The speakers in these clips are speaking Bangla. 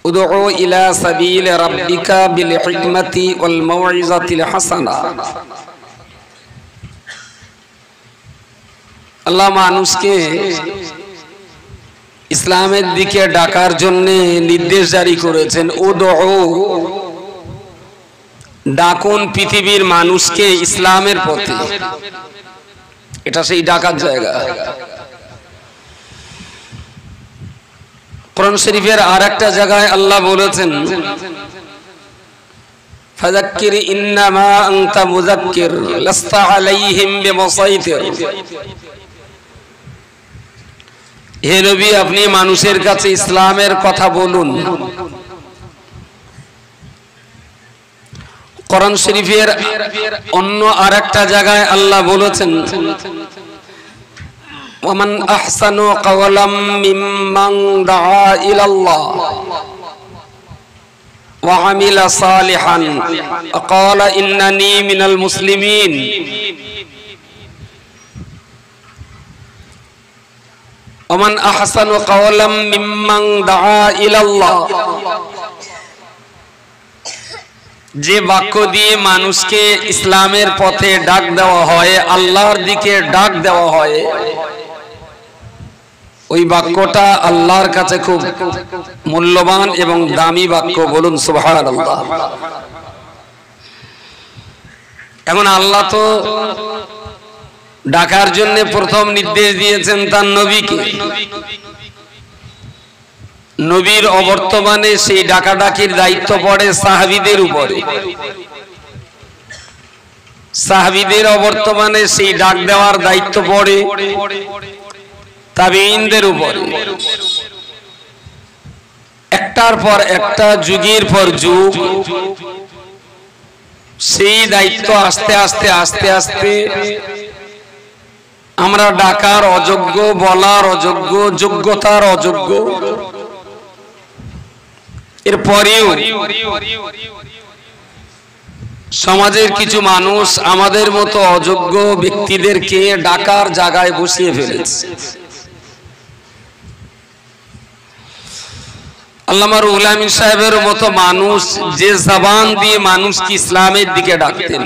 উদউ ইলা সাবিল রাব্বিকা বিল হিকমাতি ওয়াল মাউইজাতিল হাসানা। আল্লাহ মানুষকে ইসলামের দিকে ডাকার জন্য নির্দেশ জারি করেছেন। উদউ, ডাকুন পৃথিবীর মানুষকে ইসলামের পথে। এটা সেই ডাকার জায়গা। কোরআন শরীফের আরেকটা জায়গায় আল্লাহ বলেছেন, ফাযাক্কির ইন্নামা আনতা মুযাক্কির লাস্তা আলাইহিম বিমুসাইতির। হে নবী, আপনি মানুষের কাছে ইসলামের কথা বলুন। কোরআন শরীফের অন্য আরেকটা জায়গায় আল্লাহ বলেছেন, ওয়ামান আহসানু কাওলাম মিম্মান দাআ ইলাল্লাহ ওয়া আমিলা সালিহান ওয়া ক্বালা ইন্নানী মিনাল মুসলিমিন। ওয়ামান আহসানু কাওলাম মিম্মান দাআ ইলাল্লাহ, যে বাক্য দিয়ে মানুষকে ইসলামের পথে ডাক দেওয়া হয়, আল্লাহর দিকে ডাক দেওয়া হয়, ওই বাক্যটা আল্লাহর কাছে খুব মূল্যবান এবং দামি বাক্য। বলুন সুবহানাল্লাহ। এখন আল্লাহ তো ডাকার জন্য প্রথম নির্দেশ দিয়েছেন তার নবীকে। নবীর অবর্তমানে সেই ডাকাডাকির দায়িত্ব পড়ে সাহাবীদের উপরে। সাহাবীদের অবর্তমানে সেই ডাক দেওয়ার দায়িত্ব পড়ে তাবেঈনদের উপরে। একটার পর একটা, যুগের পর যুগ সেই দায়িত্ব আস্তে আস্তে আস্তে আস্তে আমরা ডাকার অযোগ্য, বলার অযোগ্য, যোগ্যতার অযোগ্য। এরপরেও সমাজের কিছু মানুষ আমাদের মতো অযোগ্য ব্যক্তিদেরকে ডাকার জায়গায় বসিয়ে ফেলেছে। আল্লামা রুহুল আমিন সাহেবের মতো মানুষ যে জবান দিয়ে মানুষকে ইসলামের দিকে ডাকতেন,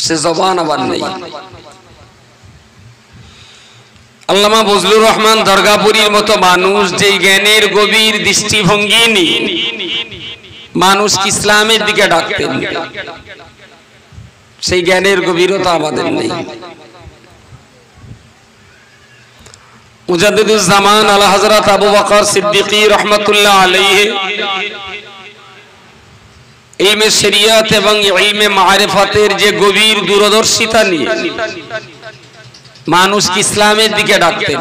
সে জবান আবার নেই। আল্লামা বজলুর রহমান দরগাপুরীর মতো মানুষ যে জ্ঞানের গভীর দৃষ্টিভঙ্গি নিয়ে মানুষকে ইসলামের দিকে ডাকতেন, সেই জ্ঞানের গভীরতা আমাদের নেই। মুজাদ্দিদুজ্জামান আলা হযরত আবু বকর সিদ্দিকী রাহমাতুল্লাহ আলাইহি ইলমে শরিয়ত এবং ইলমে মারিফাতের যে গভীর দূরদর্শিতা নিয়ে মানুষকে ইসলামের দিকে ডাকতেন,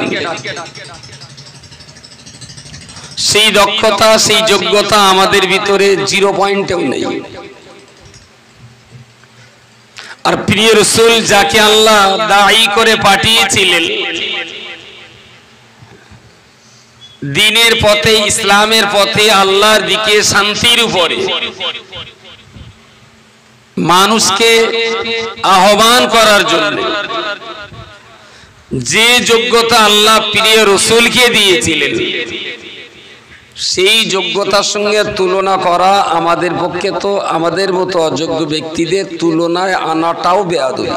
সেই দক্ষতা, সেই যোগ্যতা আমাদের ভিতরে 0 পয়েন্টেও নেই। আর প্রিয় রাসূল যাকে আল্লাহ দাঈ করে পাঠিয়েছিলেন দ্বীনের পথে, ইসলামের পথে, আল্লাহর দিকে, শান্তির উপরে মানুষকে আহ্বান করার জন্য যে যোগ্যতা আল্লাহ প্রিয় রাসূলকে দিয়েছিলেন, সেই যোগ্যতার সঙ্গে তুলনা করা আমাদের পক্ষে তো আমাদের মতো অযোগ্য ব্যক্তিদের তুলনায় আনাটাও বেয়াদবি।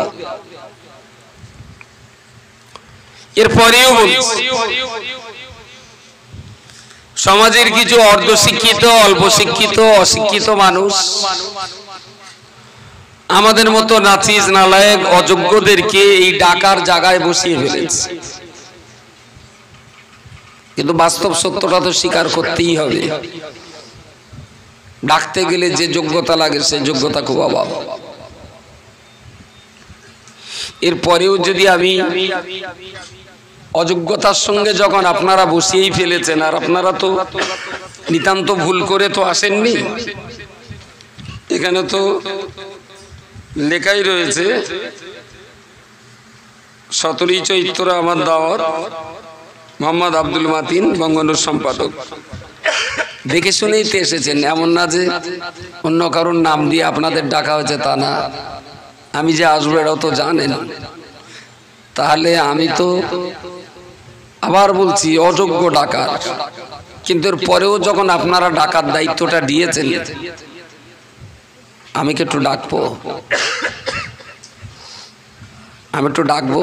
এরপরেও বলছি, সমাজের কিছু অর্ধশিক্ষিত, অল্প শিক্ষিত, অশিক্ষিত মানুষ আমাদের মতো নাচিজ, নালায়েক, অযোগ্যদেরকে এই ডাকার জায়গায় বসিয়ে ফেলেছে। কিন্তু বাস্তব সত্যটা তো স্বীকার করতেই হবে। ডাকতে গেলে যে যোগ্যতা লাগে সেই যোগ্যতা খুব অভাব। এরপরেও যদি আমি অযোগ্যতার সঙ্গে যখন আপনারা বসিয়েই ফেলেছেন, আর আপনারা তো নিতান্ত ভুল করে তো আসেননি, এখানে তো লেখাই রয়েছে 17ই চৈত্র আমার দাওয়াত, মোহাম্মদ আব্দুল মাতিন, বঙ্গবন্ধুর সম্পাদক। দেখে শুনেই তো এসেছেন, এমন না যে অন্য কারোর নাম দিয়ে আপনাদের ডাকা হয়েছে, তা না। আমি যে আসবো এটাও তো জানেন। তাহলে আমি তো আবার বলছি অযোগ্য ডাকার, কিন্তু এর পরেও যখন আপনারা ডাকার দায়িত্বটা দিয়েছেন, আমি কি একটু ডাকবো? আমি একটু ডাকবো?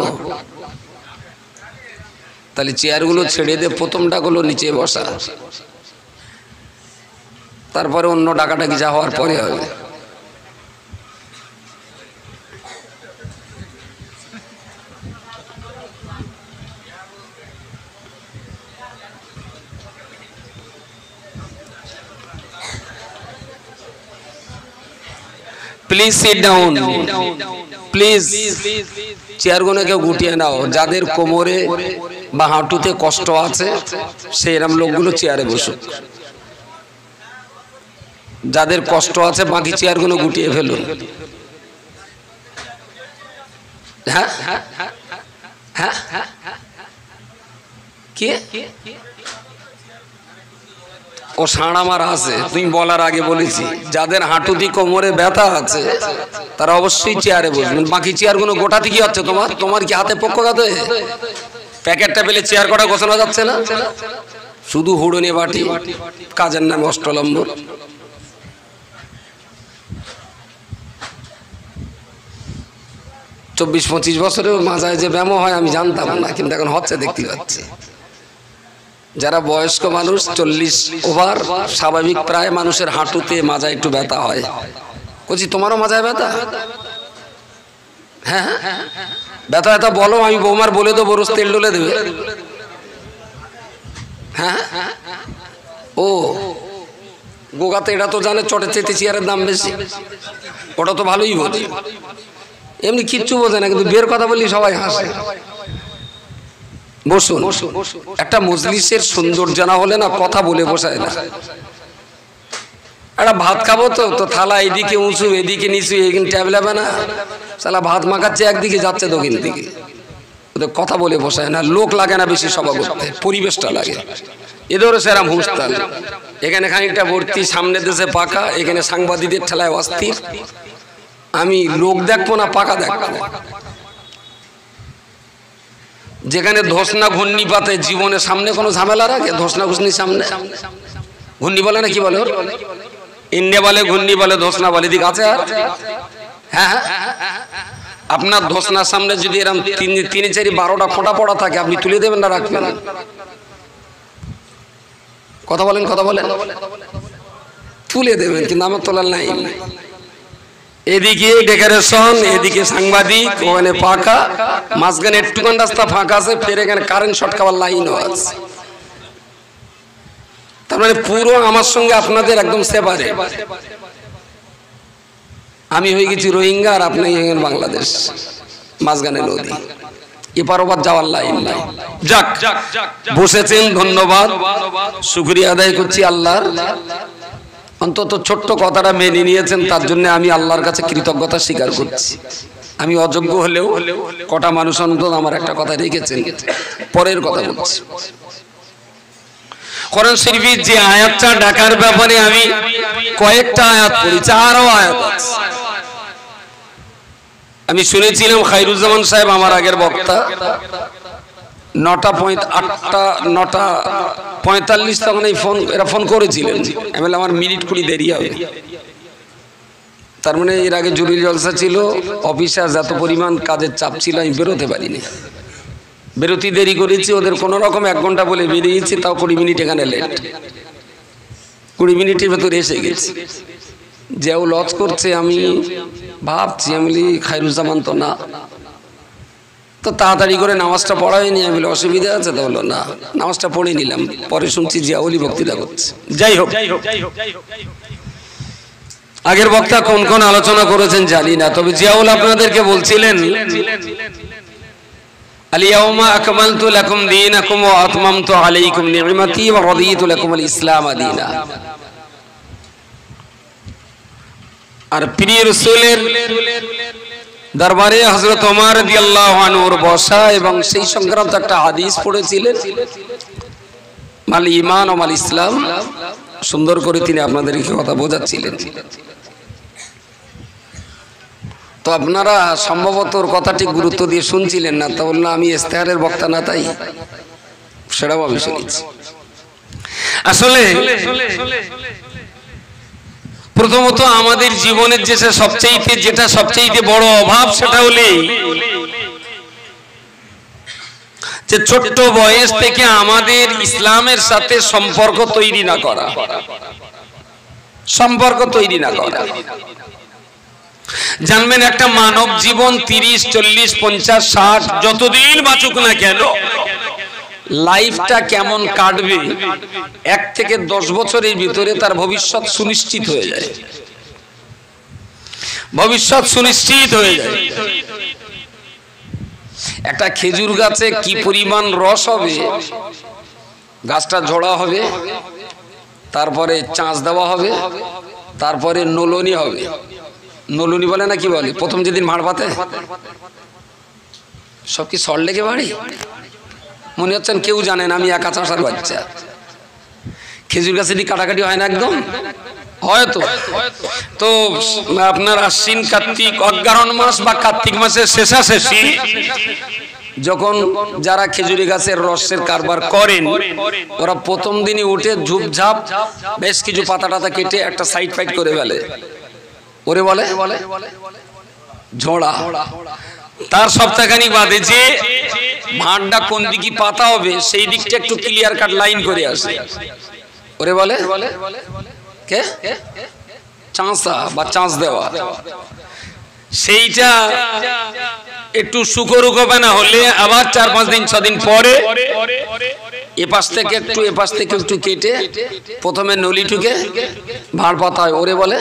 তাহলে চেয়ারগুলো ছেড়ে দিয়ে প্রথম ডাকগুলো নিচে বসা, তারপরে অন্য ডাকাডাকি যা হওয়ার পরে হবে। Please sit down, please. চেয়ারগুলো কেউ গুটিয়ে নাও। যাদের কোমরে বা হাঁটুতে কষ্ট আছে সেইরকম লোকগুলো চেয়ারে বসুক। যাদের কষ্ট আছে বাকি চেয়ারগুলো গুটিয়ে ফেলুন। হ্যাঁ হ্যাঁ কি ও সাড়া মারা আছে? তুমি বলার আগে বলেছি যাদের হাঁটুতে কোমরে ব্যথা আছে তারা অবশ্যই চেয়ারে বসবেন। বাকি চেয়ারগুলো গোটাতে কি হচ্ছে? তোমার কি হাতে পক্ষঘাত হয়ে প্যাকেটটা পেলে চেয়ার কটা গোছানো যাচ্ছে না? শুধু হুড়োনি বাটি, কাজের নামে অষ্টলম্বর। 24-25 বছরেও মাজায় যে ব্যায়াম হয় আমি জানতাম না, কিন্তু এখন হচ্ছে, দেখতে পাচ্ছি। যারা বয়স্ক মানুষ 40 ওভার স্বাভাবিক প্রায় মানুষের হাঁটুতে মাজায় একটু ব্যথা হয়। বলছি তোমারও মাজায় ব্যথা? হ্যাঁ ব্যথা ব্যথা বলো, আমি বৌমার বলে দেবো, রোজ তেল ডলে দেবে। হ্যাঁ ও গোগাতে এটা তো জানে চটের চেতে চেয়ারের দাম বেশি, ওটা তো ভালোই বোঝে। এমনি কিচ্ছু বোঝে না, কিন্তু বের কথা বললি সবাই হাসে। বসুন। একটা মজলিসের সৌন্দর্য না হলে না কথা বলে বসায় না। একটা ভাত খাবো তো থালা এদিকে উঁচু এদিকে নিচু, এদিকে টেবিল হবে না, সালা ভাত মাখাচ্ছে একদিকে যাচ্ছে দক্ষিণ দিকে, ওদের কথা বলে বসায় না। লোক লাগে না বেশি সভা করতে, পরিবেশটা লাগে। এদেরও সেরাম হুঁসতাল। এখানে খানিকটা ভর্তি, সামনে দেশে পাকা, এখানে সাংবাদিকদের ঠেলায় অস্থির। আমি লোক দেখবো না পাকা দেখবো। যেখানে ধসনা ঘূর্ণি পাতে জীবনের সামনে কোনো ঝামেলা রাখে? ধসনা ঘুষনির সামনে ঘূর্ণি বলে না কি বলে? ইন্ডিয়া বলে, ঘূর্ণি বলে, ধসনা বলে, দিক আছে। আর হ্যাঁ আপনার ধসনার সামনে যদি এরকম 3-4-12টা ফোঁটা পড়া থাকে, আপনি তুলে দেবেন না রাখবেন? কথা বলেন তুলে দেবেন, কিন্তু আমার তোলার নাই। এদিকে ডেকোরেশন, এদিকে সাংবাদিক, ওখানে পাকা, মাঝখানে একটুখান রাস্তা ফাঁকা আছে, ফের এখানে কারেন্ট শর্ট খাওয়ার লাইনও আছে। তার মানে পুরো আমার সঙ্গে আপনাদের একদম সেপারেট। আমি হয়ে গেছি রোহিঙ্গা আর আপনি হয়ে গেলেন বাংলাদেশ, মাঝখানে নদী, এপার ওপার যাওয়ার লাইন নাই। যাক বসেছেন, ধন্যবাদ, শুকরিয়া আদায় করছি আল্লাহর। অন্তত ছোট্ট কথাটা মেনে নিয়েছেন, তার জন্য আমি আল্লাহর কাছে কৃতজ্ঞতা স্বীকার করছি। আমি অযোগ্য হলেও কটা মানুষ অন্তত আমার একটা কথা রেখেছেন। পরের কথা বলছি, কোরআন শরীফের যে আয়াতটা ডাকার ব্যাপারে আমি কয়েকটা আয়াত পড়েছি, আরো আয়াত আছে। আমি শুনেছিলাম খায়রুজ্জামান সাহেব, আমার আগের বক্তা, 9:45 তখন এরা ফোন করেছিলেন। আমি বললাম আমার মিনিট 20 দেরি হবে। তার মানে এর আগে জরুরি জলসা ছিল, অফিসে যত পরিমাণ কাজের চাপ ছিল আমি বেরোতে পারিনি। বেরোতে দেরি করেছি, ওদের কোনো রকম 1 ঘন্টা বলে বেরিয়েছি, তাও 20 মিনিট এখানে লেট। 20 মিনিটের ভেতরে এসে গেছি। যেও লজ করছে, আমি ভাবছি, আমি বলি খায়রুজ্জামান তো না, তো তাড়াতাড়ি করে নামাজটা পড়া হয়নি। আমি বলি অসুবিধা আছে? তো বললো না, নামাজটা পড়ে নিলাম। পরে শুনছি জিয়াউলি বক্তৃতা করছে। যাই হোক, আগের বক্তা কোন কোন আলোচনা করেছেন জানি না, তবে জিয়াউল আপনাদেরকে বলছিলেন আল-ইয়াওমা আকমালতু লাকুম দীনাকুম ওয়া আতমামতু আলাইকুম নি'মাতি ওয়া রাদিতু লাকুমুল ইসলাম দীনা। আর প্রিয় রাসূলের দরবারে হযরত ওমর রাদিয়াল্লাহু আনহুর বসা এবং সেই সংক্রান্ত একটা হাদিস পড়েছিলেন, মাল ঈমান ও মাল ইসলাম। সুন্দর করে তিনি আপনাদেরকে কথা বোঝাচ্ছিলেন। তো আপনারা সম্ভবত ওর কথাটি গুরুত্ব দিয়ে শুনছিলেন না, তা বললাম আমি ইস্তেহারের বক্তা না, তাই সেটাও আমি শুনেছি। আসলে প্রথমত আমাদের জীবনের যেটা সবচেয়ে বড় অভাব সেটা হলেই যে ছোট্ট বয়স থেকে আমাদের ইসলামের সাথে সম্পর্ক তৈরি না করা। জানবেন একটা মানব জীবন 30, 40, 50, 60 যতদিন বাঁচুক না কেন, লাইফটা কেমন কাটবে 1 থেকে 10 বছরের ভিতরে তার ভবিষ্যৎ সুনিশ্চিত হয়ে যায়। একটা খেজুর গাছে কি পরিমাণ রস হবে, গাছটা ঝোড়া হবে, তারপরে চাষ দেওয়া হবে, তারপরে নলনি হবে। নলনি বলে না কি বলে? প্রথম যেদিন ভাঁড় পাতে সব কি সর লেগে বাড়ি মনে হচ্ছেন কেউ জানেন আমি একা চাষার বাচ্চা। খেজুর গাছে কাটাকাটি হয় না একদম, হয়তো তো আপনার আশ্বিন কার্তিক অগ্রহায়ণ মাস বা কার্তিক মাসের শেষাশেষি যখন যারা খেজুরি গাছের রসের কারবার করেন ওরা প্রথম দিনই উঠে ঝুপঝাপ বেশ কিছু পাতা টাতা কেটে একটা সাইড ফাইড করে ফেলে, ওরে বলে ঝোড়া। তার সপ্তাহখানিক বাদে যে ভাঁড়টা কোন দিকে পাতা হবে সেই দিকটা একটু ক্লিয়ার কাট লাইন করে আসে, ওরে বলে কে চাঁচা বা চাঁচ দেওয়া। সেইটা একটু সুখরুখো না হলে আবার 4-5 দিন 6 দিন পরে এপাশ থেকে একটু কেটে প্রথমে নলিটুকে ভাঁড় পাতা হয়, ওরে বলে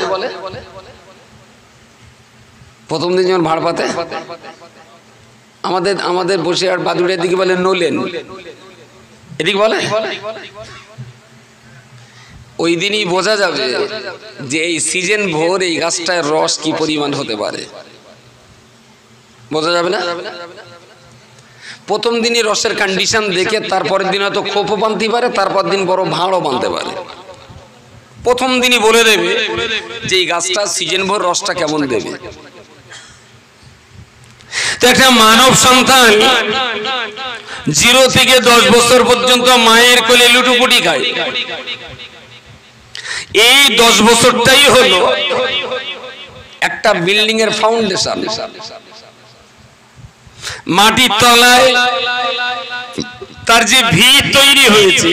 প্রথম দিন যখন ভাঁড় পাতে আমাদের বসে আর বাদুড়ের দিকে বলে নলেন, এদিকে বলে। ওই দিনই বোঝা যাবে যে এই সিজন ভোর এই গাছটার রস কি পরিমাণ হতে পারে, বোঝা যাবে না। প্রথম দিনই রসের কন্ডিশন দেখে তারপরের দিন হয়তো খোপও বাঁধতে পারে, তারপর দিন বড় ভাঁড়ও বাঁধতে পারে। প্রথম দিনই বলে দেবে যে এই গাছটা সিজন ভোর রসটা কেমন দেবে। তো একটা মানব সন্তান 0 থেকে 10 বছর পর্যন্ত মায়ের কোলে লুটুপুটি খায়। এই 10 বছরটাই হলো একটা বিল্ডিং এর ফাউন্ডেশন। মাটির তলায় তার যে ভিত তৈরি হয়েছে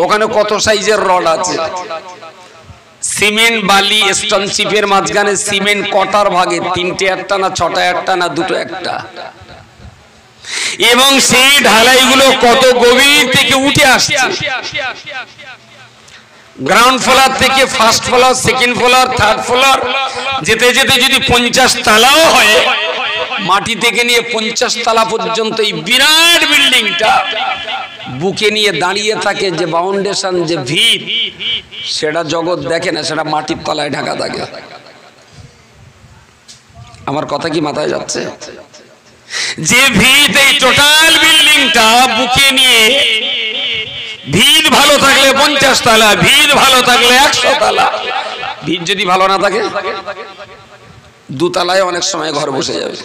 ওখানে কত সাইজের রড আছে, সিমেন্ট বালি স্টোন চিপের মাঝখানে সিমেন্ট কটার ভাগে 3টে একটা না 6টা একটা না 2টো একটা, এবং সেই ঢালাইগুলো কত গভীর থেকে উঠে আসছে। গ্রাউন্ড ফ্লোর থেকে first floor, second floor, third floor যেতে যেতে যদি 50 তলাও হয়, মাটি থেকে নিয়ে 50 তলা পর্যন্ত এই বিরাট বিল্ডিংটা বুকে নিয়ে দাঁড়িয়ে থাকে। যে ফাউন্ডেশন, যে ভিত, সেটা জগৎ দেখে না, সেটা মাটির তলায় ঢাকা থাকে। আমার কথা কি মাথায় যাচ্ছে? যে ভিত এই টোটাল বিল্ডিংটা বুকে নিয়ে, ভিত ভালো থাকলে 50 তলা, ভিত ভালো থাকলে 100 তলা। ভিত যদি ভালো না থাকে 2 তলায় অনেক সময় ঘর বসে যাবে।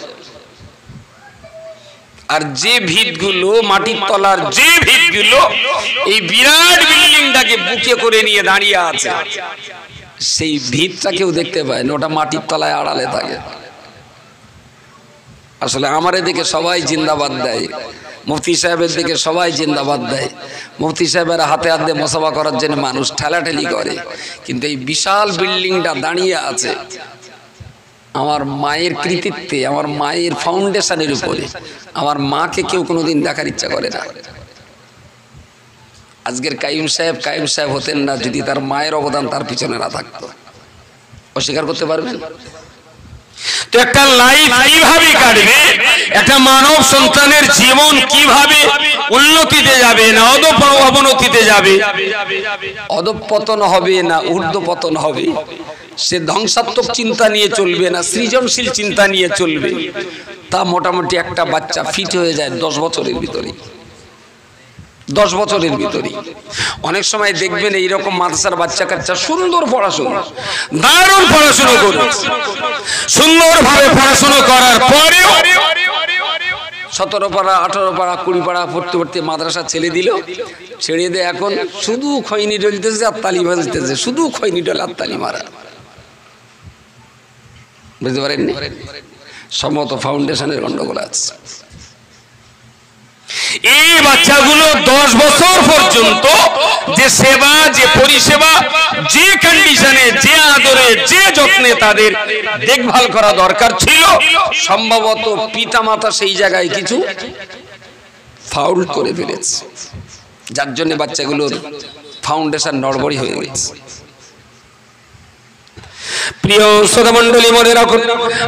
আর যে ভিতগুলো মাটির তলার, যে ভিতগুলো এই বিরাট বিল্ডিংটাকে বুকে করে নিয়ে দাঁড়িয়ে আছে, সেই ভিতটা কেউ দেখতে পায় না, ওটা মাটির তলায় আড়ালে থাকে। আসলে আমার এদিকে সবাই জিন্দাবাদ দেয়, মুফতি সাহেবের দিকে সবাই জিন্দাবাদ দেয়। মুফতি সাহেবের হাতে হাত দিয়ে মোসাফা করার জন্য মানুষ ঠেলাঠেলি করে, কিন্তু এই বিশাল বিল্ডিংটা দাঁড়িয়ে আছে আমার মায়ের কৃতিত্বে, আমার মায়ের ফাউন্ডেশনের উপরে। আমার মাকে কেউ কোনোদিন দেখার ইচ্ছা করে না। আজকের কাইয়ুম সাহেব হতেন না যদি তার মায়ের অবদান তার পিছনে না থাকতো। অস্বীকার করতে পারবেন? তো একটা লাইফ কিভাবে কাটবে, একটা মানব সন্তানের জীবন কিভাবে উন্নতিতে যাবে না অবনতিতে যাবে, অধঃপতন হবে না ঊর্ধ্বপতন হবে, সে ধ্বংসাত্মক চিন্তা নিয়ে চলবে না সৃজনশীল চিন্তা নিয়ে চলবে, তা মোটামুটি একটা বাচ্চা ফিট হয়ে যায় 10 বছরের ভিতরে। 10 বছরের ভিতরে অনেক সময় দেখবেন এইরকম মাদ্রাসার বাচ্চা কাচ্চা সুন্দর পড়াশোনা, দারুণ পড়াশোনা করে, সুন্দরভাবে পড়াশোনা করার পরেও 17 পাড়া 18 পাড়া 20 পাড়া পড়তে পড়তে মাদ্রাসা ছেড়ে দিল, ছেড়ে দিয়ে এখন শুধু খৈনি ডলতেছে আর তালি বাজতেছে, শুধু খৈনি ডল আর তালি মারা। বুঝতে পারেননি? সম্ভবত ফাউন্ডেশনের গন্ডগোল আছে। এই বাচ্চাগুলো 10 বছর পর্যন্ত যে সেবা, যে পরিষেবা, যে কন্ডিশনে, যে আদরে, যে যত্নে তাদের দেখভাল করা দরকার ছিল, সম্ভবত পিতামাতা সেই জায়গায় কিছু ফাউল করে ফেলেছে, যার জন্য বাচ্চাগুলোর ফাউন্ডেশন নড়বড়ি হয়ে গেছে। প্রিয় শ্রোতা মণ্ডলী, মনে রাখুন,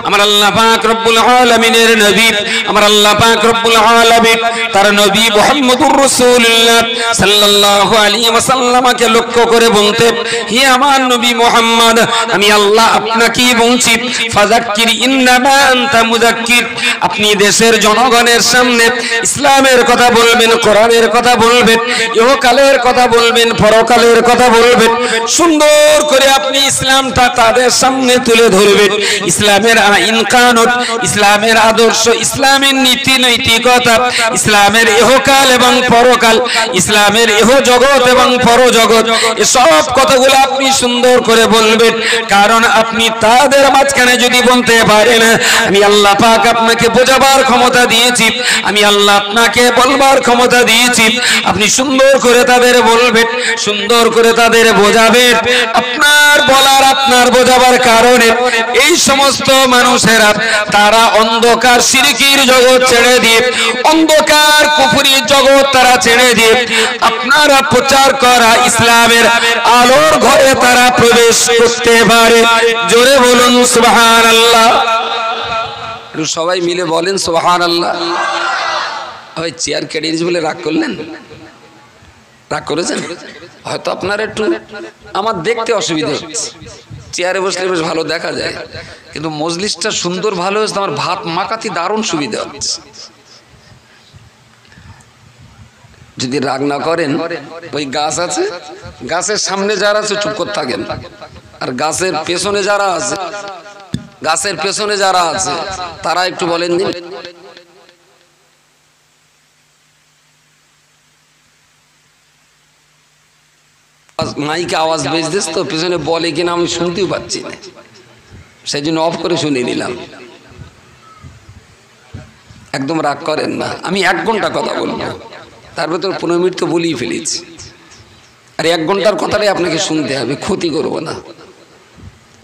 আমার আল্লাহ পাক রব্বুল আলামিনের নবী, আমার আল্লাহ পাক রব্বুল আলামিন তার নবী মুহাম্মদুর রাসূলুল্লাহ সাল্লাল্লাহু আলাইহি ওয়াসাল্লামকে লক্ষ্য করে বলতেন, হে আমার নবী মুহাম্মদ, আমি আল্লাহ আপনাকে বলছি, ফাযাক্কির ইন্নামা আনতা মুযাক্কির। আপনি দেশের জনগণের সামনে ইসলামের কথা বলবেন, কোরআনের কথা বলবেন, ইহকালের কথা বলবেন, পরকালের কথা বলবেন, সুন্দর করে আপনি ইসলামটা তাদের সামনে তুলে ধরবেন। ইসলামের আইন কানুন, ইসলামের আদর্শ, ইসলামের নীতি নৈতিকতা, ইসলামের ইহকাল এবং পরকাল, ইসলামের ইহ জগৎ এবং পরজগৎ, এসব কথাগুলো আপনি সুন্দর করে বলবেন। কারণ আপনি তাদের মাঝখানে যদি বলতে পারেন, আমি আল্লাহ পাক আপনাকে বোঝাবার ক্ষমতা দিয়েছি, আমি আল্লাহ আপনাকে বলবার ক্ষমতা দিয়েছি, আপনি সুন্দর করে তাদের বলবেন, সুন্দর করে তাদের বোঝাবেন। আপনার বলার, আপনার বোঝাবার কারণে এই সমস্ত মানুষেরা তারা অন্ধকার শিরকির জগৎ ছেড়ে দিয়ে, অন্ধকার কুফরির জগৎ তারা ছেড়ে দিয়ে আপনারা প্রচার করা ইসলামের আলোর ঘরে তারা প্রবেশ করতে পারে। জোরে বলুন সুবহানাল্লাহ। সবাই মিলে বলেন সুবহানাল্লাহ। ওই চেয়ার কেটে নিয়েছে বলে রাগ করলেন? রাগ করেছেন? হয়তো আপনার একটু আমার দেখতে অসুবিধা হচ্ছে, চেয়ারে বসলে বেশ ভালো দেখা যায়, কিন্তু মজলিসটা সুন্দর ভালো হয়েছে, আমার ভাত মাখাতে দারুণ সুবিধা হচ্ছে। যদি রাগ না করেন, ওই গাছ আছে, গাছের সামনে যারা আছে চুপ করে থাকেন, আর গাছের পেছনে যারা আছে, গাছের পেছনে যারা আছে তারা একটু বলেন দিন। মাইকে আওয়াজ বেজতেছ তো, পেছনে বলে কিনা আমি শুনতেও পাচ্ছি না, সেই জন্য অফ করে শুনে নিলাম। একদম রাগ করেন না, আমি 1 ঘন্টা কথা বলবো, তার ভেতর 15 মিনিট তো বলেই ফেলেছি, আর 1 ঘন্টার কথাটাই আপনাকে শুনতে হবে, ক্ষতি করব না।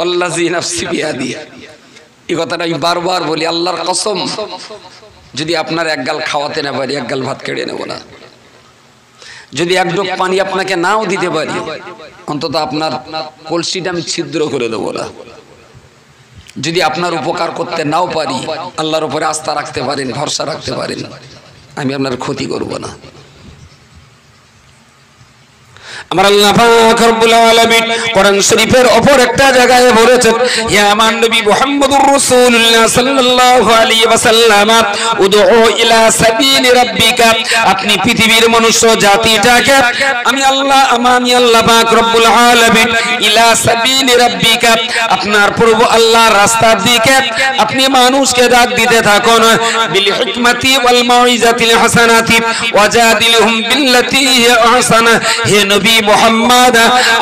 আল্লাযী নাফসি বিয়াদি, এই কথাটা আমি বারবার বলি, আল্লাহর কসম, যদি আপনার 1 গাল খাওয়াতে না পারি, 1 গাল ভাত কেড়ে নেব না। যদি 1 ঢোক পানি আপনাকে নাও দিতে পারি, অন্তত আপনার কলসিটা আমি ছিদ্র করে দেবো না। যদি আপনার উপকার করতে নাও পারি, আল্লাহর উপরে আস্থা রাখতে পারেন, ভরসা রাখতে পারেন, আমি আপনার ক্ষতি করব না। আমার আল্লাহ পাক রব্বুল আলামিন কোরআন শরীফের অপর একটা জায়গায় বলেছেন, হে আমার নবী মুহাম্মদুর রাসূলুল্লাহ সাল্লাল্লাহু আলাইহি ওয়াসাল্লাম, উদউ ইলা সাবিলি রাব্বিকা, আপনি পৃথিবীর মনুষ্য জাতিটাকে আমি আল্লাহ পাক রব্বুল আলামিন ইলা সাবিলি রাব্বিকা, আপনার প্রভু আল্লাহর রাস্তার দিকে আপনি মানুষকে ডাক দিতে থাকুন, বিল হিকমাতি ওয়াল মাউইজাতিল হাসানাতি ওয়াজাদিলহুম বিল্লাতী হিয়া আহসান। হে নবী মুহাম্মদ,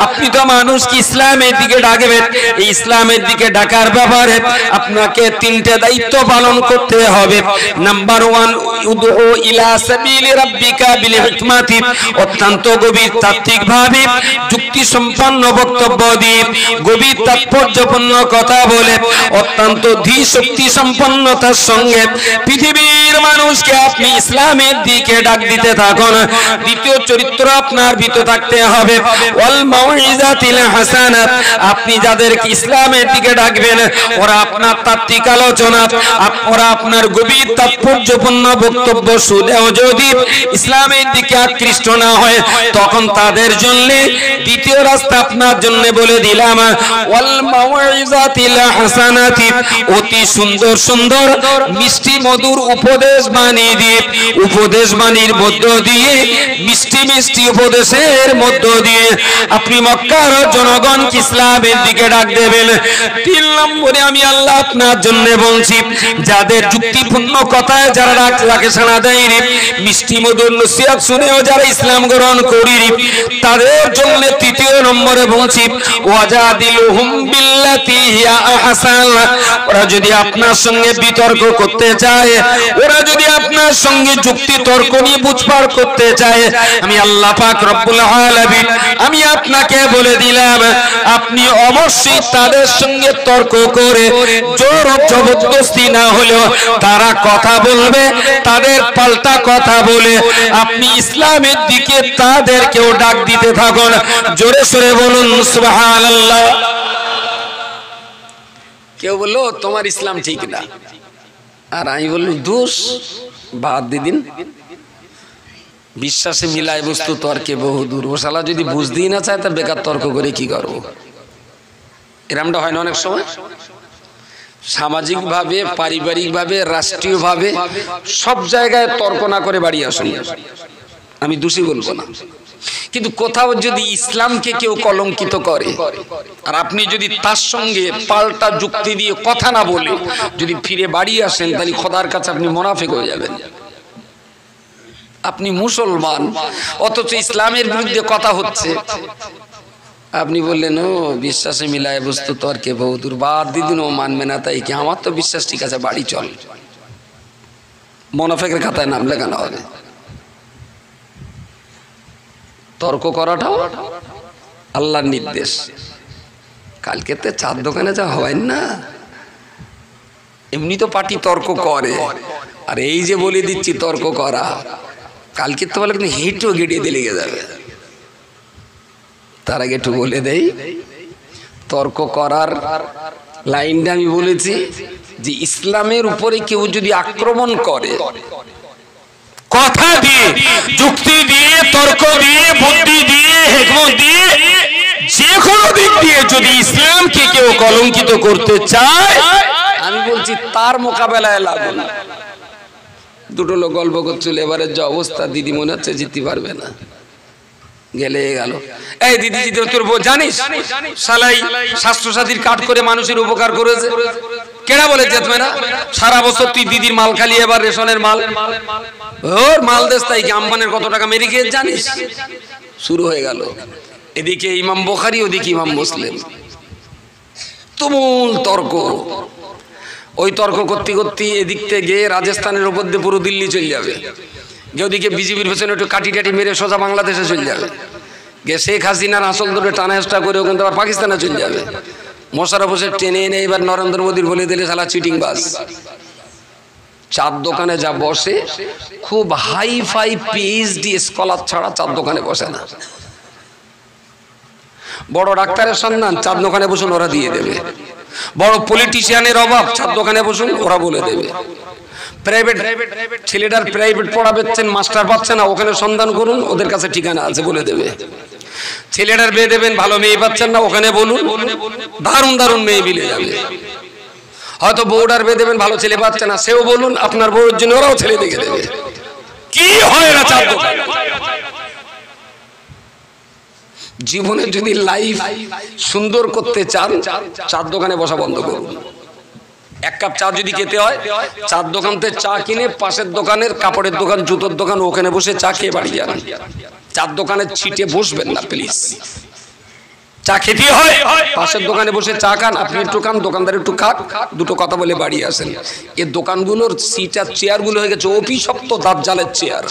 আপনি তো মানুষকে ইসলামের দিকে ডাকবেন, এই ইসলামের দিকে ডাকার ব্যাপারে আপনাকে 3টে দায়িত্ব পালন করতে হবে। নাম্বার 1, উদউ ইলা সাবিলি রাব্বিকা বিল হিকমাতি, অত্যন্ত গভীর তাত্ত্বিকভাবে যুক্তি সম্পন্ন বক্তব্য দিয়ে, গভীর তাৎপর্যপূর্ণ কথা বলে, অত্যন্ত ধীশক্তি সম্পন্নতার সঙ্গে পৃথিবীর মানুষকে আপনি ইসলামের দিকে ডাক দিতে থাকুন। দ্বিতীয় চরিত্র আপনার ভিতর থাকতে হবে, ওয়াল মাউইজাতিল হাসানা, আপনি যাদেরকে ইসলামের দিকে ডাকবেন, ওরা আপনার তাত্ত্বিক আলোচনা, ওরা আপনার গভীর তাৎপর্যপূর্ণ বক্তব্য শুনেও যদি ইসলামের দিকে আকৃষ্ট না হয়, তখন তাদের জন্য দ্বিতীয় রাস্তা আপনার জন্য বলে দিলাম, ওয়াল মাউইজাতিল হাসানাতি, অতি সুন্দর সুন্দর মিষ্টি মধুর উপদেশ বাণী দিয়ে, উপদেশ বাণীর মধ্য দিয়ে, মিষ্টি মিষ্টি উপদেশের মধ্য মধ্য দিয়ে আপনি মক্কার জনগণকে ইসলামের দিকে ডাক দেবেন। 3 নম্বরে আমি আল্লাহ আপনার জন্য বলছি, যাদের যুক্তিপূর্ণ কথায় যারা রাখে শোনা দেয়নি, মিষ্টি মধুর নসিহত শুনেও যারা ইসলাম গ্রহণ করিনি, তাদের জন্য 3 নম্বরে বলছি, ওয়াজাদিলহুম বিল্লাতি হিয়া আহসান। ওরা যদি আপনার সঙ্গে বিতর্ক করতে চায়, ওরা যদি আপনার সঙ্গে যুক্তি তর্ক নিয়ে বুঝপাড় করতে চায়, আমি আল্লাহ পাক রব্বুল আলামিন আমি আপনাকে বলে দিলাম, আপনি অবশ্যই তাদের সঙ্গে তর্ক করে জোর জবরদস্তি না হলেও তারা কথা বলবে, তাদের পাল্টা কথা বলে আপনি ইসলামের দিকে তাদেরকেও ডাক দিতে থাকুন। জোরে সরে বলুন সুবহানাল্লাহ। কেউ বললো তোমার ইসলাম ঠিক না, আর আমি বললাম দোষ বাদ দিদিন, বিশ্বাসে মিলায় বস্তু তর্কে বহুদূর। ও শালা যদি বুঝতেই না চায় তা বেকার তর্ক করে কি করবো? এরকমটা হয় না অনেক সময়, সামাজিক ভাবে, পারিবারিক ভাবে, রাষ্ট্রীয় ভাবে সব জায়গায় তর্ক না করে বাড়ি আসুন, আমি দোষী বলবো না। কিন্তু কোথাও যদি ইসলামকে কেউ কলঙ্কিত করে আর আপনি যদি তার সঙ্গে পাল্টা যুক্তি দিয়ে কথা না বলে যদি ফিরে বাড়ি আসেন, তাহলে খোদার কাছে আপনি মুনাফিক হয়ে যাবেন। আপনি মুসলমান অথচ ইসলামের বিরুদ্ধে কথা হচ্ছে, আপনি বললেন ও বিশ্বাসে মিলায় বস্তু তর্কে বহুদূর, বাদ দিদিন ও মানবে না, তাই কি আমার তো বিশ্বাস ঠিক আছে, বাড়ি চল, মুনাফিকের খাতায় নাম লেখানো হবে। তর্ক করাটাও আল্লাহর নির্দেশ। কালকে তো চার দোকানে যা হয় না, এমনি তো পার্টি তর্ক করে, আর এই যে বলে দিচ্ছি তর্ক করা, কালকে তো বলে কিন্তু হেঁটেও গেড়িয়ে দিয়ে লেগে যাবে। তার আগে একটু বলে দেই, তর্ক করার লাইনটা আমি বলেছি যে ইসলামের উপরে কেউ যদি আক্রমণ করে, কথা দিয়ে, যুক্তি দিয়ে, তর্ক দিয়ে, বুদ্ধি দিয়ে, হিকমত দিয়ে, যে কোনো দিক দিয়ে যদি ইসলামকে কেউ কলঙ্কিত করতে চায়, আমি বলছি তার মোকাবেলায় লাগুন। দুটো লোক গল্প করছিল, এবারে যে অবস্থা দিদি মনে হচ্ছে জিততে পারবে না, গেলে গেল। এই দিদি জিতে তোর জানিস শালাই স্বাস্থ্যসাথীর কার্ড করে মানুষের উপকার করেছে, কেডা বলে জেতবে না? সারা বছর তুই দিদির মাল খালি, এবার রেশনের মাল, ওর মাল দেশ, তাই কি আম্বানের কত টাকা মেরে খেয়ে জানিস? শুরু হয়ে গেল। এদিকে ইমাম বুখারী, ওদিকে ইমাম মুসলিম, তুমুল তর্ক। ওই তর্ক করতে করতে এদিক থেকে রাজস্থানের উপর দিয়ে পুরো দিল্লি চলে যাবে, ওদিকে বিজেপির পেছনে একটু কাটি টাটি মেরে সোজা বাংলাদেশে চলে যাবে, গিয়ে শেখ হাসিনার আসল ধরে টানা হেঁচড়া করে ওখান থেকে আবার পাকিস্তানে চলে যাবে। মোশাররফ হোসেন টেনে এনে এবার নরেন্দ্র মোদীর বলে দিলে শালা চিটিং বাস। চার দোকানে যা বসে, খুব হাই ফাই পিএইচডি স্কলার ছাড়া চার দোকানে বসে না। বড় ডাক্তারের সন্ধান, চার দোকানে বসুন, ওরা দিয়ে দেবে। বড় পলিটিশিয়ানের অভাব, চার দোকানে বসুন, ওরা বলে দেবে। প্রাইভেট ছেলেটার প্রাইভেট পড়াবেন, মাস্টার পাচ্ছে না, ওখানে সন্ধান করুন, ওদের কাছে ঠিকানা আছে, বলে দেবে। ছেলেটার বিয়ে দেবেন, ভালো মেয়ে পাচ্ছেন না, ওখানে বলুন, দারুণ দারুণ মেয়ে মিলে যাবে। হয়তো বউটার বিয়ে দেবেন, ভালো ছেলে পাচ্ছে না, সেও বলুন, আপনার বউয়ের জন্য ওরাও ছেলে দেখে দেবে। কি হয় না চার দোকানে? জীবনে যদি লাইফ সুন্দর করতে চান, চার দোকানে বসা বন্ধ করুন। এক কাপ চা যদি খেতে হয়, চার দোকান থেকে চা কিনে পাশের দোকানের কাপড়ের দোকান, জুতোর দোকান, ওখানে বসে চা খেয়ে বাড়ি যান। চার দোকানের ছিটে বসবেন না প্লিজ। চা খেতে হয়, পাশের দোকানে বসে চা খান, আপনি একটু খান, দোকানদার একটু খাক, দুটো কথা বলে বাড়ি আসেন। এই দোকানগুলোর সিট আর চেয়ারগুলো হয়ে গেছে অভিশপ্ত দাজ্জালের চেয়ার।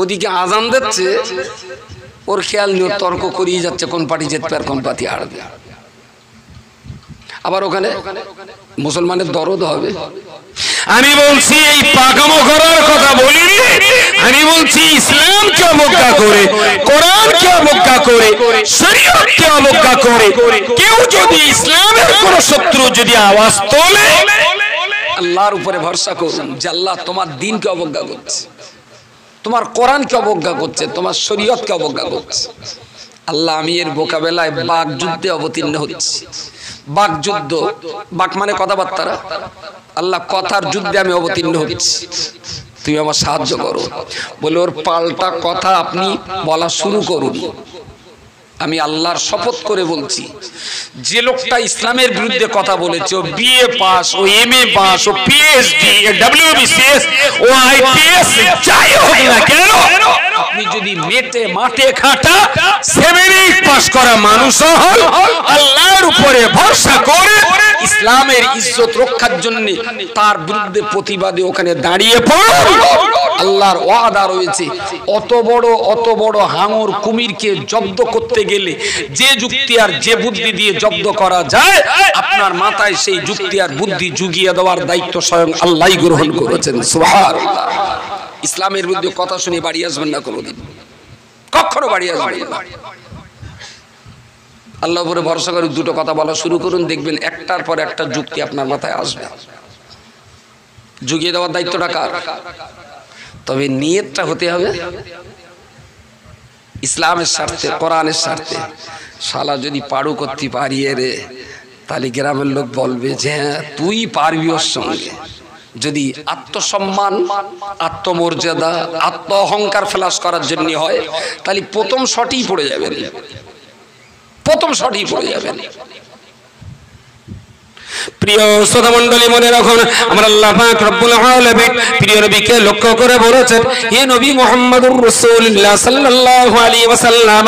ওদিকে আজান দিচ্ছে, ওর খেয়াল নিয়ে তর্ক করিয়ে যাচ্ছে কোন পার্টি জিতবে আর কোন পার্টি হারবে। আবার ওখানে মুসলমানের দরদ হবে। আমি বলছি এই পাকামো করার কথা বলিনি, আমি বলছি ইসলামকে অবজ্ঞা করে, কোরআনকে অবজ্ঞা করে, শরীয়তকে অবজ্ঞা করে কেউ যদি ইসলামের কোন শত্রু যদি আওয়াজ তোলে, আল্লাহর উপরে ভরসা করুন যে আল্লাহ তোমার দ্বীনকে অবজ্ঞা করছে, তোমার কোরআনকে অবজ্ঞা করছে, তোমার শরীয়তকে অবজ্ঞা করছে। আল্লাহ আমি এর মোকাবেলায় বাক যুদ্ধে অবতীর্ণ হচ্ছি। বাক যুদ্ধ, বাক মানে কথাবার্তা, আল্লাহ কথার যুদ্ধে আমি অবতীর্ণ হচ্ছি। তুমি আমার সাহায্য করো। বলে ওর পাল্টা কথা আপনি বলা শুরু করুন। আমি আল্লাহর শপথ করে বলছি, যে লোকটা ইসলামের বিরুদ্ধে কথা বলেছে, ও বিএ পাস, ও এমএ পাস, ও পিএইচডি, ডব্লিউবিসিএস, ও আইপিএস, যাই হোক না কেন, আপনি যদি মাঠে খাটা 7-8 পাস করা মানুষ হন, আল্লাহর উপরে ভরসা করে ইসলামের ইজ্জত রক্ষার জন্য তার বিরুদ্ধে প্রতিবাদে ওখানে দাঁড়িয়ে পড়ুন। আল্লাহর ওয়াদা রয়েছে, অত বড় হাঙর কুমিরকে জব্দ করতে গেলে যে যুক্তি আর যে বুদ্ধি দিয়ে জব্দ করা যায়, আপনার মাথায় সেই যুক্তি আর বুদ্ধি জুগিয়ে দেওয়ার দায়িত্ব স্বয়ং আল্লাহই গ্রহণ করেছেন। সুবহানাল্লাহ। ইসলামের বিরুদ্ধে কথা শুনে বাড়ি আসবেন না কোনোদিন, কখনো বাড়ি আসবেন না। আল্লাহর উপরে ভরসা করে দুটো কথা বলা শুরু করুন, দেখবেন একটার পর একটা যুক্তি আপনার মাথায় আসবে। জুগিয়ে দেওয়ার দায়িত্বটা কার? তবে নিয়তটা হতে হবে ইসলামের স্বার্থে, কোরআনের স্বার্থে। শালা যদি পারু করতে পারিয়ে রে, তাহলে গ্রামের লোক বলবে যে হ্যাঁ তুই পারবি ওর সঙ্গে। যদি আত্মসম্মান, আত্মমর্যাদা, আত্ম অহংকার ফ্লাশ করার জন্য হয়, তাহলে প্রথম শটই পড়ে যাবেন, প্রথম শটই পড়ে যাবেন। প্রিয় শ্রোতা মণ্ডলী, মনে রাখুন, আমরা আল্লাহ পাক রব্বুল আলামিন প্রিয় নবীকে লক্ষ্য করে বলেছেন, হে নবী মুহাম্মদুর রাসূলুল্লাহ সাল্লাল্লাহু আলাইহি ওয়াসাল্লাম,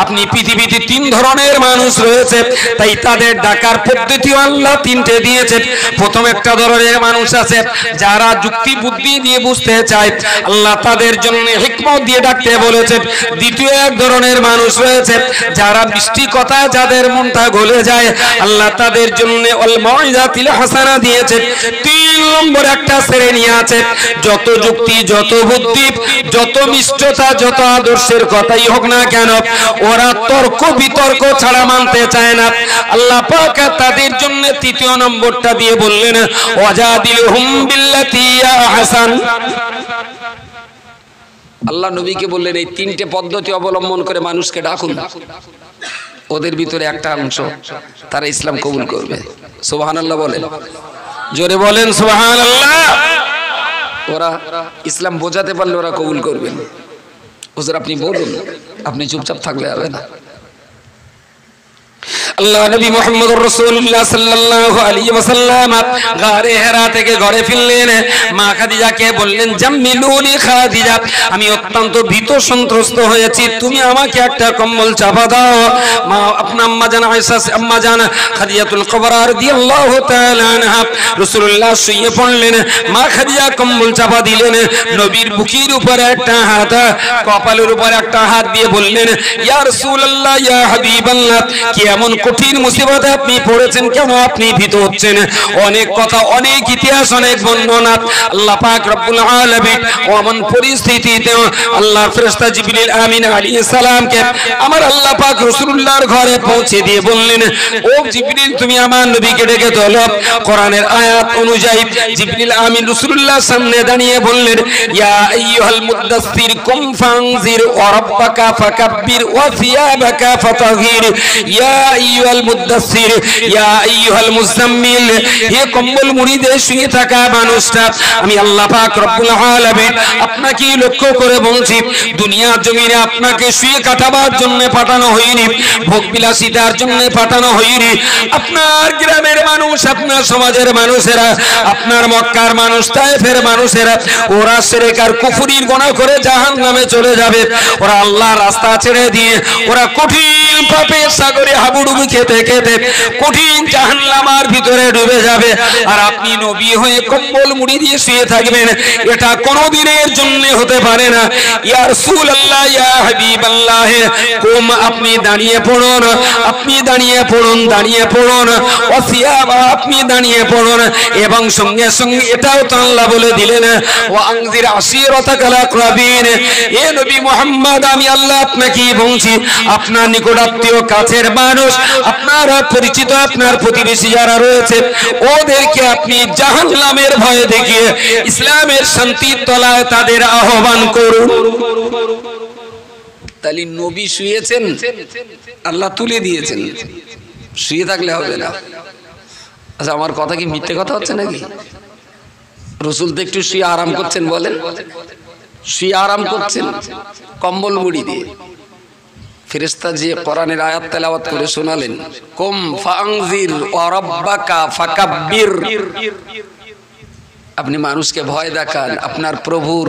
আপনি পৃথিবীতে 3 ধরনের মানুষ রয়েছে, তাই তাদের ডাকার পদ্ধতিও আল্লাহ 3টে দিয়েছেন। প্রথম একটা ধরনের মানুষ আছে যারা যুক্তি বুদ্ধি দিয়ে বুঝতে চায়, আল্লাহ তাদের জন্য হিকমত দিয়ে ডাকতে বলেছেন। দ্বিতীয় এক ধরনের মানুষ রয়েছে যারা মিষ্টি কথা যাদের মনটা গলে যায়, আল্লাহ তাদের জন্য মওইজাতুল হাসানা দিয়েছে। 3 নম্বর একটা শ্রেণী আছে, যত যুক্তি, যত বুদ্ধি, যত মিষ্টতা, যত আদর্শের কথাই হোক না কেন, ওরা তর্ক বিতর্ক ছাড়া মানতে চায় না। আল্লাহ পাক তাদের জন্য 3য় নম্বরটা দিয়ে বললেন, ওয়াজাদিলহুম বিল্লাতি ইয়া আহসান। আল্লাহ নবীকে বললেন এই 3টে পদ্ধতি অবলম্বন করে মানুষকে ডাকুন। ওদের ভিতরে একটা অংশ তারা ইসলাম কবুল করবে। সুবহানাল্লাহ বলেন, জোরে বলেন সুবহানাল্লাহ। ওরা ইসলাম বোঝাতে পারলে ওরা কবুল করবেন। হুজুর আপনি বলুন, আপনি চুপচাপ থাকলে হবে না। আল্লাহ নবী মুহাম্মদুর রাসূলুল্লাহ সাল্লাল্লাহু আলাইহি ওয়াসাল্লাম গারে হেরা থেকে ঘরে ফিরলেন। মা খাদিজাকে বললেন, জাম্মিলুনি খাদিজা, আমি অত্যন্ত ভীত সন্ত্রস্ত হয়েছি, তুমি আমাকে একটা কম্বল চাপা দাও। মা আপনার আম্মা জান আয়েশা, আম্মা জান খাদিজাতুল কুবরা রাদিয়াল্লাহু তাআলা আনহা রাসূলুল্লাহ শুয়ে পড়লেন। মা খাদিজা কম্বল চাপা দিলেন। নবীর বুকের উপরে একটা হাত, কপালের উপরে একটা হাত দিয়ে বললেন, ইয়া রাসূলুল্লাহ, ইয়া হাবিবাল্লাহ, কি এমন কঠিন মুসিবতে আপনি পড়েছেন, কেন আপনি ভীত হচ্ছেন? অনেক কথা, অনেক ইতিহাস, অনেক বর্ণনা। আল্লাহ পাক রব্বুল আলামিন ওমন পরিস্থিতিতে আল্লাহর ফেরেশতা জিবরিল আমিন আলাইহিস সালামকে আমার আল্লাহ পাক রাসূলুল্লাহর ঘরে পৌঁছে দিয়ে বললেন, ও জিবরিল, তুমি আমার নবীকে ডেকে তোলো। কোরআনের আয়াত অনুযায়ী জিবরিল আমিন রাসূলুল্লাহর সামনে দাঁড়িয়ে বললেন, ইয়া আইয়ুহাল মুদাসসির কুম ফানজির ওয়া রাব্বাকা ফাকাব্বির ওয়া সিয়াবাকা ফাতাহির, ইয়া আইয়ুহাল মুদাসসির, ইয়া আইয়ুহাল মুজাম্মিল, হে কম্বল মুড়ি দিয়ে শুয়ে থাকা মানুষটা, আমি আল্লাহ পাক রব্বুল আলামিন আপনাকে লক্ষ্য করে বলছি, দুনিয়ার জমিনে আপনাকে শুয়ে কাটাবার জন্য পাঠানো হয়নি, ভোগ বিলাসিতার জন্য পাঠানো হয়নি। আপনার গ্রামের মানুষ, আপনার সমাজের মানুষেরা, আপনার মক্কার মানুষ, তায়েফের মানুষেরা, ওরা শিরক আর কুফরির গুনাহ করে জাহান্নামে চলে যাবে। ওরা আল্লাহর রাস্তা ছেড়ে দিয়ে ওরা কঠিন পাপের সাগরে হাবুডুবু খেতে খেতে কঠিন জাহান্নামের ভিতরে ডুবে যাবে। আর আপনি নবী হয়ে কম্বল মুড়ি দিয়ে শুয়ে থাকবেন, এটা কোনোদিনের জন্য হতে পারে না। ইয়া রাসূলুল্লাহ, ইয়া হাবিবাল্লাহ, কুম, আপনি দাঁড়িয়ে পড়ুন, আপনি দাঁড়িয়ে পড়ুন, দাঁড়িয়ে পড়ুন, ওয়াসিয়াবা, আপনি দাঁড়িয়ে পড়ুন। এবং সঙ্গে সঙ্গে এটাও তো আল্লাহ বলে দিলেন, ওয়া আনজির আশিরাতাকাল আকরাবিন, এ নবী মুহাম্মদ, আমি আল্লাহ আপনাকে বলছি, আপনার নিকটাত্মীয়, কাছের মানুষ, আপনার পরিচিত, আপনার প্রতিবেশী যারা রয়েছে, ওদেরকে আপনি জাহান্নামের ভয় দেখিয়ে ইসলামের শান্তির তলায় তাদের আহ্বান করুন। তাহলে নবী শুয়েছেন, আল্লাহ তুলে দিয়েছেন, শুয়ে থাকলে হবে না। আচ্ছা, আমার কথা কি মিথ্যে কথা হচ্ছে নাকি? রসুল তো একটু শুয়ে আরাম করছেন, বলেন শুয়ে আরাম করছেন কম্বল মুড়ি দিয়ে। ফেরেশতা যে কোরআনের আয়াত তেলাওয়াত করে শোনালেন, কুম ফাআনজির ওয়া রাব্বাকা ফাকাব্বির, আপনি মানুষকে ভয় দেখান, আপনার প্রভুর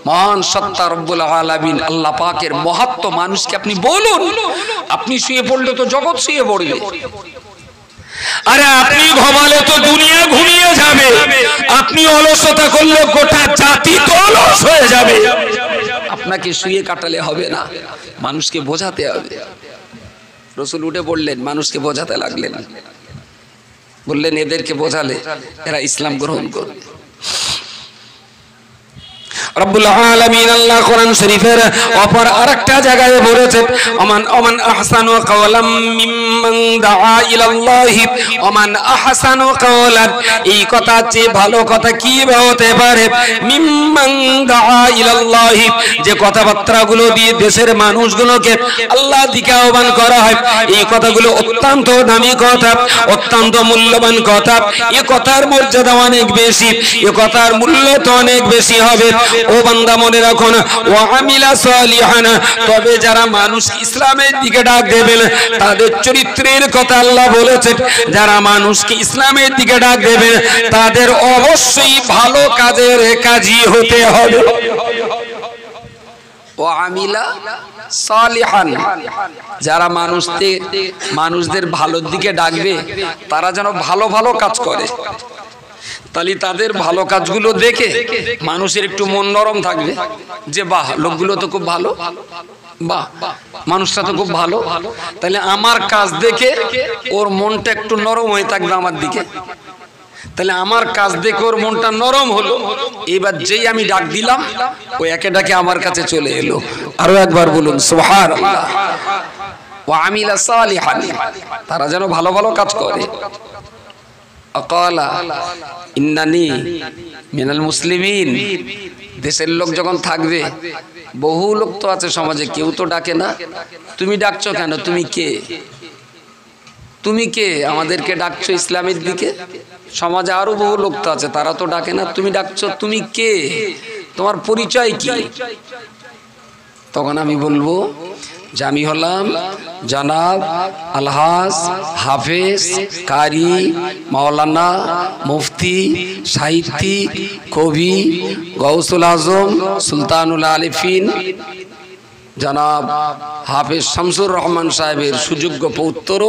মহান সত্তা রব্বুল আলামিন আল্লাহ পাকের মহত্ব মানুষকে আপনি বলুন। আপনি শুয়ে পড়লে তো জগৎ শুয়ে পড়বে, আরে আপনি ঘুমালে তো দুনিয়া ঘুমিয়ে যাবে, আপনি অলসতা করলে গোটা জাতি তো অলস হয়ে যাবে। আপনাকে শুয়ে কাটালে হবে না, মানুষকে বোঝাতে হবে। রসুল উঠে পড়লেন, মানুষকে বোঝাতে লাগলেন, বললেন এদেরকে বোঝালে এরা ইসলাম গ্রহণ করবে। রব্বুল আলামিন আল্লাহ কোরআন শরীফের অপর আরেকটা জায়গায় বলেছেন, ওমান আহসানু কাওলাম মিম্মান দাআ ইলাল্লাহি ওমান আহসানু কাওলান, এই কথা চেয়ে ভালো কথা কি হতে পারে? মিম্মান দাআ ইলাল্লাহি, যে কথাবার্তাগুলো দিয়ে দেশের মানুষগুলোকে আল্লাহ দিকে আহ্বান করা হয়, এই কথাগুলো অত্যন্ত দামি কথা, অত্যন্ত মূল্যবান কথা। এই কথার মর্যাদা অনেক বেশি, এই কথার মূল্য তো অনেক বেশি হবে। ও বান্দা মনে রাখুন, ওয়া আমিলা সালিহান, তবে যারা মানুষ ইসলামের দিকে ডাক দেবেন তাদের চরিত্রের কথা আল্লাহ বলেছেন। যারা মানুষকে ইসলামের দিকে ডাক দেবেন তাদের অবশ্যই ভালো কাজের কাজী হতে হবে। ওয়া আমিলা সালিহান, যারা মানুষদের ভালোর দিকে ডাকবে তারা যেন ভালো ভালো কাজ করে। তাহলে তাদের ভালো কাজগুলো দেখে মানুষের একটু মন নরম থাকবে, যে বাহ লোকগুলো তো খুব ভালো, বাহ মানুষটা তো খুব ভালো, তাহলে আমার কাজ দেখে ওর মনটা একটু নরম হয়ে থাকবে আমার দিকে। তাহলে আমার কাজ দেখে ওর মনটা নরম হলো, এবার যেই আমি ডাক দিলাম ও একে ডাকে আমার কাছে চলে এলো। আরো একবার বলুন সুবহানাল্লাহ। ওয়া আমিলা সালিহান, তারা যেন ভালো ভালো কাজ করে। আকালা ইন্নানি মিনাল মুসলিমিন, দেশের লোক যখন থাকবে, বহু লোক তো আছে সমাজে, কেউ তো ডাকে না। তুমি ডাকছো কেন? তুমি কে? তুমি কে আমাদেরকে ডাকছো ইসলামের দিকে? সমাজে আরো বহু লোক তো আছে, তারা তো ডাকে না, তুমি ডাকছো, তুমি কে? তোমার পরিচয় কি? তখন আমি বলবো যে আমি হলাম জনাব আলহাজ হাফেজ কারি মাওলানা মুফতি সাহিত্যিক কবি গৌসুল আজম সুলতানুল আলিফিন জনাব হাফেজ শামসুর রহমান সাহেবের সুযোগ্য পৌত্র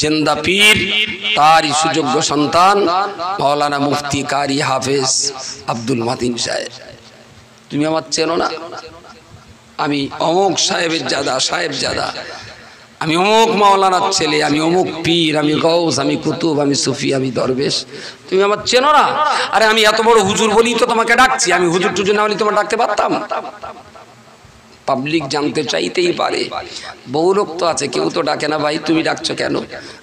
জিন্দা পীর, তারই সুযোগ্য সন্তান মাওলানা মুফতি কারি হাফেজ আব্দুল মাতিন সাহেব। তুমি আমার চেনো না? আমি অমুক সাহেবের জাদা, আমি অমুক মাওলানার ছেলে, আমি অমুক পীর, আমি গৌস, আমি কুতুব, আমি সুফি, আমি দরবেশ। তুমি আমার চেনো না? আরে আমি এত বড় হুজুর বলি তো তোমাকে ডাকছি, আমি হুজুর টুজুর না হলে তোমার ডাকতে পারতাম? পাবলিক জানতে চাইতেই পারে, বহু লোক তো আছে, কেউ তো ডাকে না। ভাই তুমি ডাকছো কেন?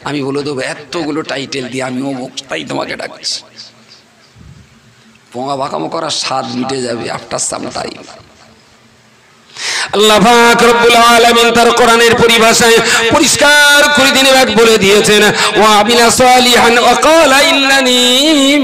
আমি বলে দেবো এতগুলো টাইটেল দিয়ে আমি অমুক, তাই তোমাকে ডাকছি। পোঙা বাঁকামো করার স্বাদ মিটে যাবে আফটার সাম টাইম। আল্লাহ পাক রব্বুল আলামিন তার কোরআনের পরিভাষায় পরিষ্কার করে দিনের বলে দিয়েছেন, ওয়া আমিলা সালিহান ওয়া ক্বালা ইন্নানি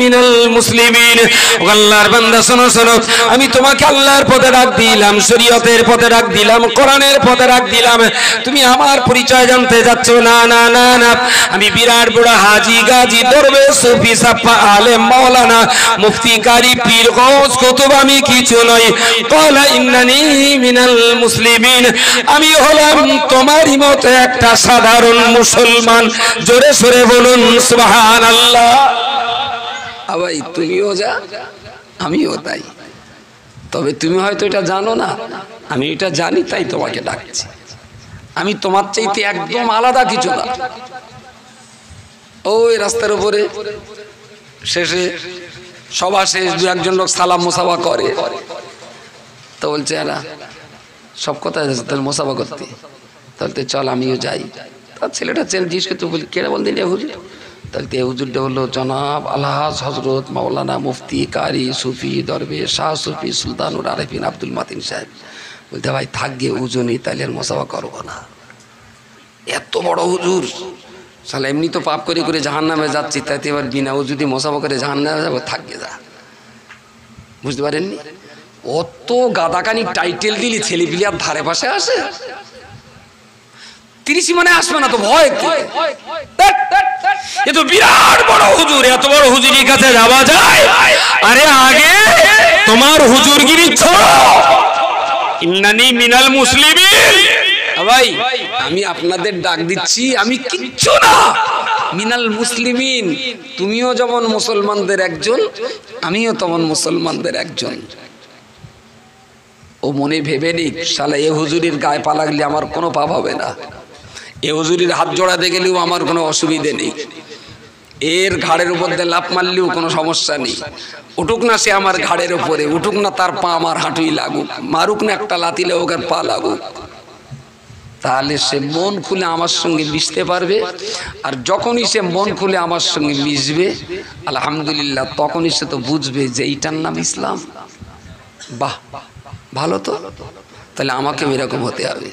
মিনাল মুসলিমিন। ও আল্লাহর বান্দা শোনো শোনো, আমি তোমাকে আল্লাহর পথে ডাক দিলাম, শরীয়তের পথে ডাক দিলাম, কোরআনের পথে ডাক দিলাম। তুমি আমার পরিচয় জানতে যাচ্ছ? না না না না, আমি বিরাট বড় হাজী গাজী দরবেশ সুফি সাফা আলেম মাওলানা মুফতি কারি পীর গৌস কুতুব আমি কিছু নই। ক্বালা ইন্নানি মিনাল মুসলিমিন, আমি হলাম তোমারই মতো একটা সাধারণ মুসলমান। জোরে সোরে বলুন সুবহানাল্লাহ। ভাই তুমিও যা আমিও তাই, তবে তুমি হয়তো এটা জানো না, আমি এটা জানি, তাই তোমাকে ডাকছি। আমি তোমার চাইতে একদম আলাদা কিছু না। ওই রাস্তার উপরে শেষে সভা শেষ, দু একজন লোক সালাম মোসাফা করে, তো বলছে এরা সব কথায় তাহলে মোসাফা করতে, তাহলে চল আমিও যাই। তার ছেলেটা জিজ্ঞেস করতে বলি কেন বলতেন এ হুজুর? তাহলে এই হুজুরটা হলো জনাব আলহাজ হজরত মাওলানা মুফতি কারি সুফি দরবেশ শাহ সুফি সুলতানুল আরিফিন আব্দুল মাতিন সাহেব। বলতে ভাই থাকবে ওজনই, তাহলে আর মোসাফা করবো না। এত বড় হুজুর, সালা এমনি তো পাপ করে করে জাহান্নামে যাচ্ছি, তাইতে এবার বিনা ও যদি মোসাফা করে জাহান্নামে যাবো, থাকবে যা। বুঝতে পারেননি? অত গাদাকানি টাইটেল দিলি ছেলেপিলে আর ধারে পাশে আসে? 30 মানে আসবে না তো ভয় কি? এ তো বিরাট বড় হুজুর, এত বড় হুজুরের কাছে যাওয়া যায়? আরে আগে তোমার হুজুরগিরি ছোড়ো। ইন্নানি মিনাল মুসলিমিন। ভাই আমি আপনাদের ডাক দিচ্ছি, আমি কিচ্ছু না। মিনাল মুসলিমিন, তুমিও যেমন মুসলমানদের একজন, আমিও তেমন মুসলমানদের একজন। ও মনে ভেবে নিক, শালা এ হুজুরির গায়ে পা লাগলে আমার কোনো পাপ হবে না, এ হুজুরির হাত জোড়াতে গেলেও আমার কোনো অসুবিধে নেই, এর ঘাড়ের উপর দিয়ে লাফ মারলেও কোনো সমস্যা নেই। উঠুক না সে আমার ঘাড়ের উপরে, উঠুক না তার পা আমার হাঁটুই লাগুক, মারুক না একটা লাতিলে ওকে পা লাগুক, তাহলে সে মন খুলে আমার সঙ্গে মিশতে পারবে। আর যখনই সে মন খুলে আমার সঙ্গে মিশবে, আলহামদুলিল্লাহ, তখনই সে তো বুঝবে যে এইটার নাম ইসলাম। বাহ, ভালো তো। তাহলে আমাকে এরকম হতে হবে।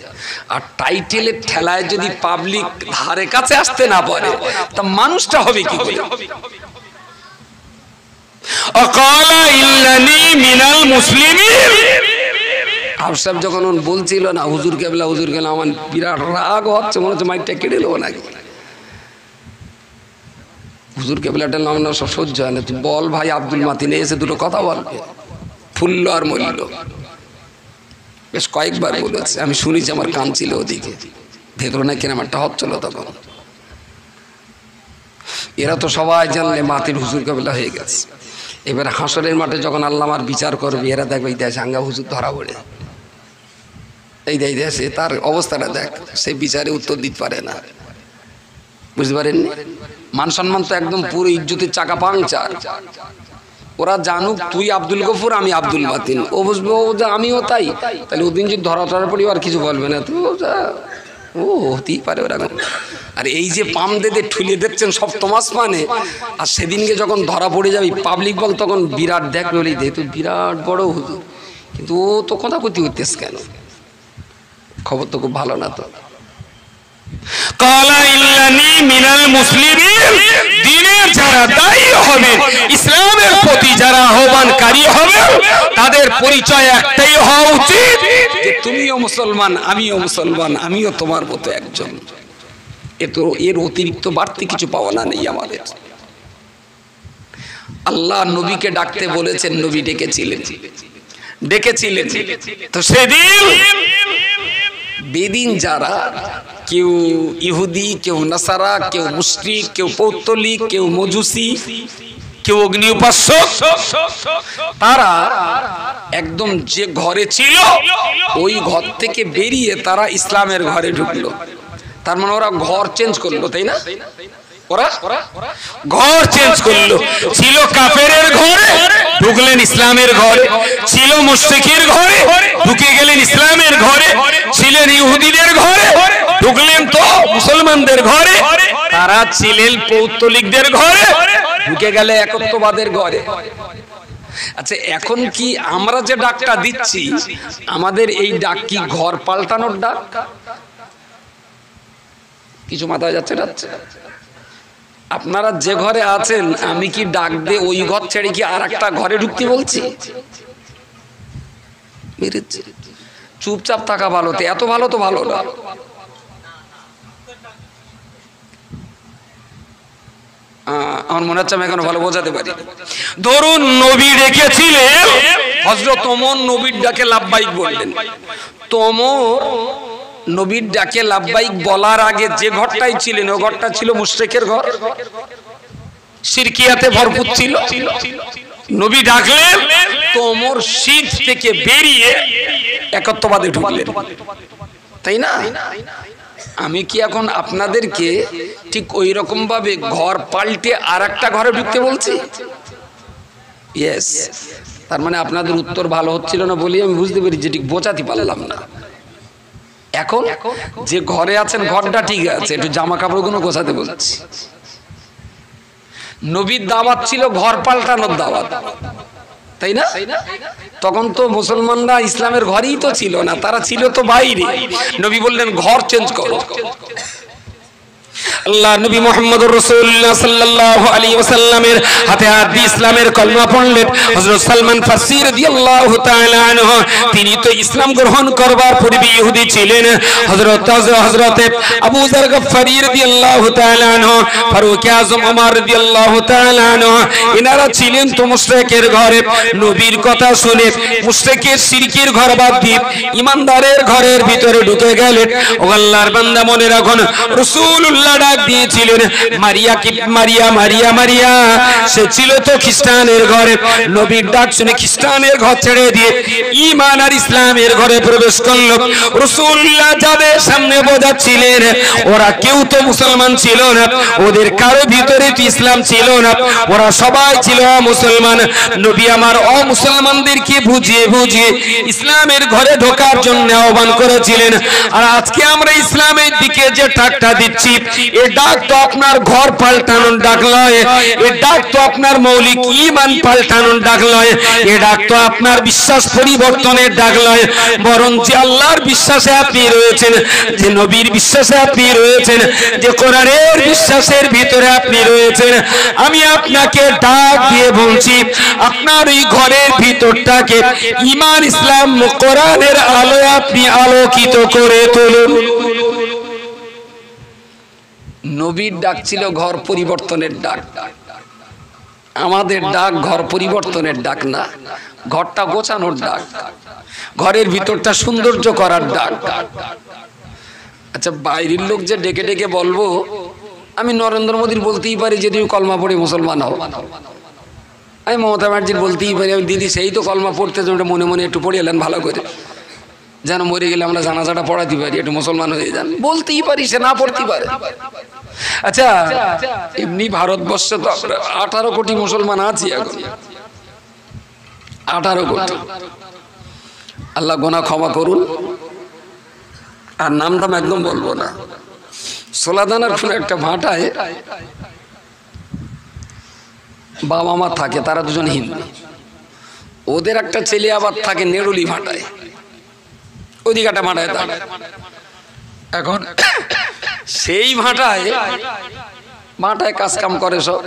আর টাইটেলের ঠেলায় যদি পাবলিক ধারে কাছে আসতে না পারে, তা মানুষটা হবে কি করে? আকালা ইল্লানি মিনাল মুসলিমিন। আফসাব যখন বলছিল না হুজুর কেবলা, হুজুর কেবলা, আমার বিরাট রাগ হচ্ছে, মনে হচ্ছে মাইকটা কেটে নেবো নাকি। হুজুর কেবলাটার নাম না সব সহ্য হয় না। তুই বল ভাই আব্দুল মাতিন এসে দুটো কথা বলবে, ফুল্ল আর মূল্য। বেশ কয়েকবার বলেছে, আমি শুনেছি, আমার কান ছিল ওদিকে, ভেতরে নাকি আমার একটা হচ্ছিল তখন। এরা তো সবাই জানলে মাতির হুজুর কেবলা হয়ে গেছে। এবার হাসরের মাঠে যখন আল্লাহ আমার বিচার করবে, এরা দেখবে এই দেশ আঙ্গা হুজুর ধরা পড়ে, এই দেশে তার অবস্থাটা দেখ, সে বিচারে উত্তর দিতে পারে না। বুঝতে পারেননি? মান সম্মান তো একদম পুরো ইজ্জতের চাকা পাংচার। ওরা জানুক তুই আব্দুল গফুর, আমি আব্দুল মাতিন, ও বুঝবে ও যা আমিও তাই, তাহলে ওদিন যদি ধরা ধরা পড়ি আর কিছু বলবে না তো, ও হতেই পারে ওরকম। আর এই যে পাম দেদে ঠুলে দেখছেন সপ্তম আসমানে, আর সেদিনকে যখন ধরা পড়ে যাবে পাবলিক বল, তখন বিরাট দেখ বলেই দে তুই বিরাট বড় হুজুর, কিন্তু ও তো কথা কতি হইতেস কেন? খবর তো খুব ভালো না তো। কালা ইল্লানি মিনাল মুসলিমিন। দ্বীনের যারা দায়ী হবে, ইসলামের প্রতি যারা আহ্বানকারী হবে, তাদের পরিচয় একটাই হওয়া উচিত যে তুমিও মুসলমান, আমিও মুসলমান, আমিও তোমার মতো একজন। এর অতিরিক্ত বাড়তি কিছু পাওনা নেই আমাদের। আল্লাহ নবীকে ডাকতে বলেছেন, নবী ডেকেছিলেন। তো সেদিন বেদিন যারা, কেউ ইহুদি, কেউ নাসারা, কেউ মুশরিক, কেউ পৌত্তলিক, কেউ মজুসি, কেউ অগ্নি উপাসক, তারা একদম যে ঘরে ছিল ওই ঘর থেকে বেরিয়ে তারা ইসলামের ঘরে ঢুকলো। তার মানে ওরা ঘর চেঞ্জ করলো, তাই না? ওরা ঘর চেঞ্জ করলো। ছিল কাফেরের ঘরে, ঢুকলেন ইসলামের ঘরে। ছিল মুশরিকের ঘরে, ঢুকে গেলেন ইসলামের ঘরে। ছিলেন ইহুদিদের ঘরে, ঢুকলেন তো মুসলমানদের ঘরে। তারা ছিলেন পৌত্তলিকদের ঘরে, ঢুকে গেলে একত্ববাদের ঘরে। আচ্ছা, এখন কি আমরা যে ডাকটা দিচ্ছি, আমাদের এই ডাক কি ঘর পাল্টানোর ডাক? কিছু মাথায় যাচ্ছে? আপনারা যে ঘরে আছেন, আমি কি ডাক দিয়ে ওই ঘর ছেড়ে কি আর একটা ঘরে ঢুকতে বলছি? চুপচাপ থাকা ভালো, তো এত ভালো তো ভালো না। আমার মনে হচ্ছে আমি এখন ভালো বোঝাতে পারি। ধরুন নবী রেখেছিলেন, হযরত ওমর নবীর ডাকে লাব্বাইক বললেন। তো ওমর নবীর ডাকে লাব্বাইক বলার আগে যে ঘরটাই ছিলেন, ওই ঘরটা ছিল মুশরিকের ঘর, শিরকিয়াতে ভরপুর ছিল। নবী ডাকলেন, তো ওমর শীত থেকে বেরিয়ে একত্ববাদে ঢুকলেন, তাই না? আমি কি এখন আপনাদেরকে ঠিক ওই রকম ভাবে ঘর পাল্টে আর একটা ঘরে ঢুকতে বলছি? ইয়েস। তার মানে আপনাদের উত্তর ভালো হচ্ছিল না বলি আমি বুঝতে পেরেছি, ঠিক বোঝাতে পারলাম না। এখন যে ঘরে আছেন ঘরটা ঠিক আছে, একটু জামা কাপড়গুলো গোছাতে বলছি। নবীর দাওয়াত ছিল ঘর পাল্টানোর দাওয়াত, তাই না? তখন তো মুসলমানরা ইসলামের ঘরেই তো ছিল না, তারা ছিল তো বাইরে। নবী বললেন ঘর চেঞ্জ করো। আল্লাহ নবী মুহাম্মদুর রাসূলুল্লাহ সাল্লাল্লাহু আলাইহি ওয়াসাল্লামের হাতে হাত দিয়ে ইসলামের কলমা পড়লেন। হযরত সালমান ফারসি রাদিয়াল্লাহু তাআলা আনহু তিনি তো ইসলাম গ্রহণ করবার পূর্বে ইহুদি ছিলেন। হযরত আবু যার গফফারি রাদিয়াল্লাহু তাআলা আনহু, ফারুক আযম ওমর রাদিয়াল্লাহু তাআলা আনহু এনারা ছিলেন তো মুশরিকের ঘরে। নবীর কথা শুনে মুশরিকের শিরকের ঘর বাদ দিয়ে ঈমানদারের ঘরের ভিতরে ঢুকে গেলেন। ও আল্লাহর বান্দা মনে রাখুন, রাসূলুল্লাহ ডাক দিয়েছিলেন মারিয়া কি মারিয়া মারিয়া মারিয়া, সে ছিল তো খ্রিস্টানের ঘরে। নবীর ডাক শুনে খ্রিস্টানের ঘর ছেড়ে দিয়ে ঈমান আর ইসলামের ঘরে প্রবেশ করল। রাসূলুল্লাহ যাদের সামনে বোঝাচ্ছিলেন ওরা কেউ তো মুসলমান ছিল না, ওদের কারো ভিতরে তো ইসলাম ছিল না, ওরা সবাই ছিল মুসলমান। নবী আমার অমুসলমানদেরকে বুঝিয়ে বুঝিয়ে ইসলামের ঘরে ঢোকার জন্য আহ্বান করেছিলেন। আর আজকে আমরা ইসলামের দিকে যে ডাকটা দিচ্ছি, এই ডাক তো আপনার ঘর পাল্টানোর ডাক নয়, এই ডাক তো আপনার মৌলিক ঈমান পাল্টানোর ডাক নয়, এই ডাক তো আপনার বিশ্বাস পরিবর্তনের ডাক নয়, বরং যে আল্লাহর বিশ্বাসে আপনি রয়েছেন, যে নবীর বিশ্বাসে আপনি রয়েছেন, যে কোরআনের বিশ্বাসের ভিতরে আপনি রয়েছেন, আমি আপনাকে ডাক দিয়ে বলছি আপনার এই ঘরের ভিতরটাকে ঈমান ইসলাম কোরআনের আলোয় আপনি আলোকিত করে তুলুন। নবীর ডাক ছিল ঘর পরিবর্তনের ডাক, আমাদের ডাক ঘর পরিবর্তনের ডাক না, ঘরটা গোছানোর ডাক, ঘরের ভিতরটা সৌন্দর্য করার ডাক। আচ্ছা, বাইরের লোক যে ডেকে ডেকে বলবো, আমি নরেন্দ্র মোদীর বলতেই পারি যে তুমি কলমা পড়ে মুসলমান হও, আমি মমতা ব্যানার্জির বলতেই পারি আমি দিদি সেই তো কলমা পড়তে মনে মনে একটু পড়ে এলেন ভালো করে, যেন মরে গেলে আমরা জানাজাটা পড়াতে পারি, একটু মুসলমান হয়ে যান, বলতেই পারি, সে না পড়তে পারে। আচ্ছা, এমনি ভারতবর্ষে তো 18 কোটি মুসলমান আছি এখন, 18 কোটি। আল্লাহ গোনা ক্ষমা করুন, আর নামটাম একদম বলবো না। সোলাদানার কোন একটা ভাটায় বাবা মা থাকে, তারা দুজন হিন্দু, ওদের একটা ছেলে আবার থাকে নেড়ুলি ভাটায়, ওদিকাটা ভাটায় থাকে। এখন সেই ভাটায় কাজ কাম করে সব,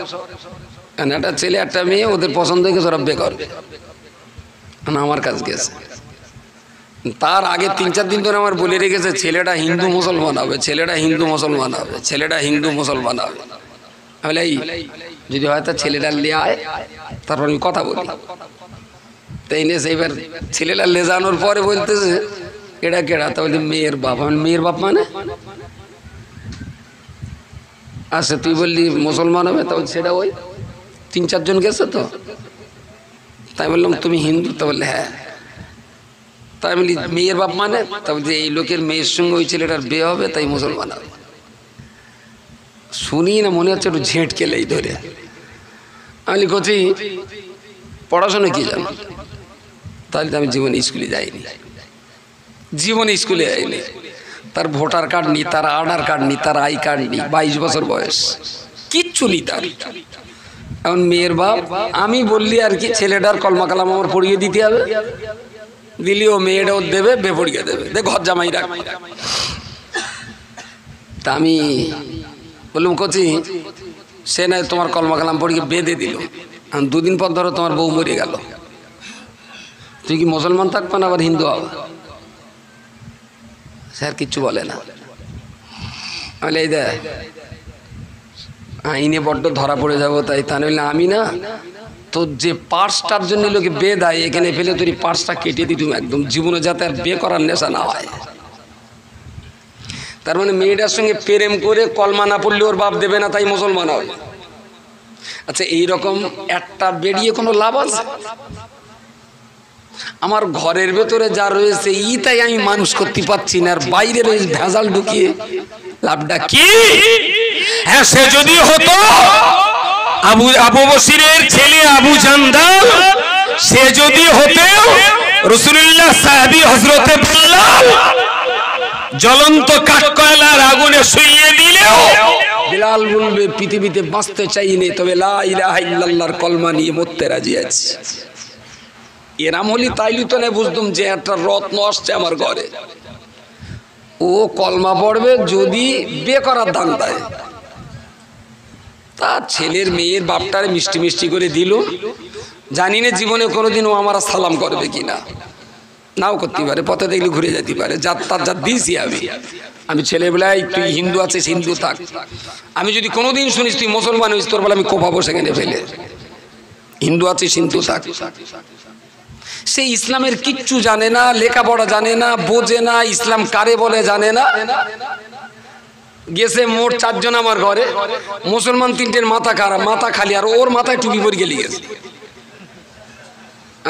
একটা ছেলে একটা মেয়ে ওদের পছন্দ হয়ে গেছে, ওরা বিয়ে করবে, আমার কাজ গেছে। তার আগে 3-4 দিন ধরে আমার বলে রেখেছে ছেলেটা হিন্দু মুসলমান হবে, ছেলেটা হিন্দু মুসলমান হবে, ছেলেটা হিন্দু মুসলমান হবে। আমি এই যদি হয়তো ছেলেটা লিয়ে আয়, তারপর আমি কথা বলি। তাই নিয়ে সেইবার ছেলেটা লে যাওয়ানোর পরে বলতেছে এটা কেডা, তা বলছি মেয়ের বাপ। আমি মেয়ের বাপ মানে? আচ্ছা তুই বললি মুসলমান হবে, তা বলছি সেটা ওই 3-4 জন গেছে তো। তাই বললাম তুমি হিন্দু, তা বললে হ্যাঁ। তাই বলি মেয়ের বাপ মানে? তা বলছি এই লোকের মেয়ের সঙ্গে ওই ছেলেটার বিয়ে হবে, তাই মুসলমান হবে। শুনি না মনে হচ্ছে একটু ঝেঁটকে লেই ধরে। আমি কচি পড়াশোনা কি জানো? তাহলে তো আমি জীবনে স্কুলে যাইনি, জীবনে স্কুলে যাইনি। তার ভোটার কার্ড নি, তার আধার কার্ড নি, তার আই কার্ড নি, 22 বছর বয়স, কিচ্ছু নি তার। এখন মেয়ের বাপ, আমি বললি আর কি ছেলেটার কলমা কালাম আমার পড়িয়ে দিতে হবে, দিলি ও মেয়েটাও দেবে, বেপড়িয়ে দেবে, দেখ ঘর জামাই রাখ। তা আমি বললাম কচি সে নাই তোমার কলমা কালাম পড়িয়ে বেঁধে দিল, 2 দিন পর ধরো তোমার বউ মরে গেল, তুই কি মুসলমান থাকবে না আবার হিন্দু হবে? স্যার কিচ্ছু বলে না। বলে এই দেখ আইনে বড্ড ধরা পড়ে যাবো, তাই তা নইলে আমি না তোর যে পার্সটার জন্য লোকে বে দেয় এখানে ফেলে তোর পার্সটা কেটে দিতুম একদম, জীবনে যাতে আর বিয়ে করার নেশা না হয়। তার মানে মেয়েটার সঙ্গে প্রেম করে কলমা না পড়লে ওর বাপ দেবে না, তাই মুসলমান হবে। আচ্ছা এইরকম একটা বেরিয়ে কোনো লাভ আছে? আমার ঘরের ভেতরে যা রয়েছে তাই আমি মানুষ করতে পারছি না, আর বাইরের ওই ভেজাল ঢুকিয়ে লাভটা কি? হ্যাঁ, সে যদি হতো আবু বসিরের ছেলে আবু জান্দাল, সে যদি হতো রাসূলুল্লাহ সাহাবী হযরতে বিল্লাল জ্বলন্ত কাঠকয়লার আগুনে শুইয়ে দিলেও বিলাল বলবে পৃথিবীতে বাঁচতে চাইনি, তবে লা ইলাহা ইল্লাল্লাহর কলমা নিয়ে মরতে রাজি আছি। এরাম হলি তাইলি তো না বুঝতাম যে একটা রত্ন আসছে আমার ঘরে। ও কলমা পড়বে যদি বিয়ে করার দান দেয়, তা ছেলের মেয়ের বাপটারে মিষ্টি মিষ্টি করে দিল। জানি না জীবনে কোনোদিন ও আমার সালাম করবে কিনা, নাও করতে পারে, পথে দেখলে ঘুরে যেতে পারে। যার তার যা দিয়েছি আমি ছেলেবেলায় তুই হিন্দু আছিস হিন্দু থাক, আমি যদি কোনোদিন শুনিস তুই মুসলমান হইস তোর বলে আমি কোপাবো সেখানে ফেলে, হিন্দু আছিস হিন্দু থাক। সে ইসলামের কিচ্ছু জানে না, লেখাপড়া জানে না, বোঝে না, ইসলাম কারে বলে জানে না। গেছে মোট 4 জন আমার ঘরে, মুসলমান 3টের মাথা খারাপ, মাথা খালি, আর ওর মাথায় টুপি পরে গেলে গেছে।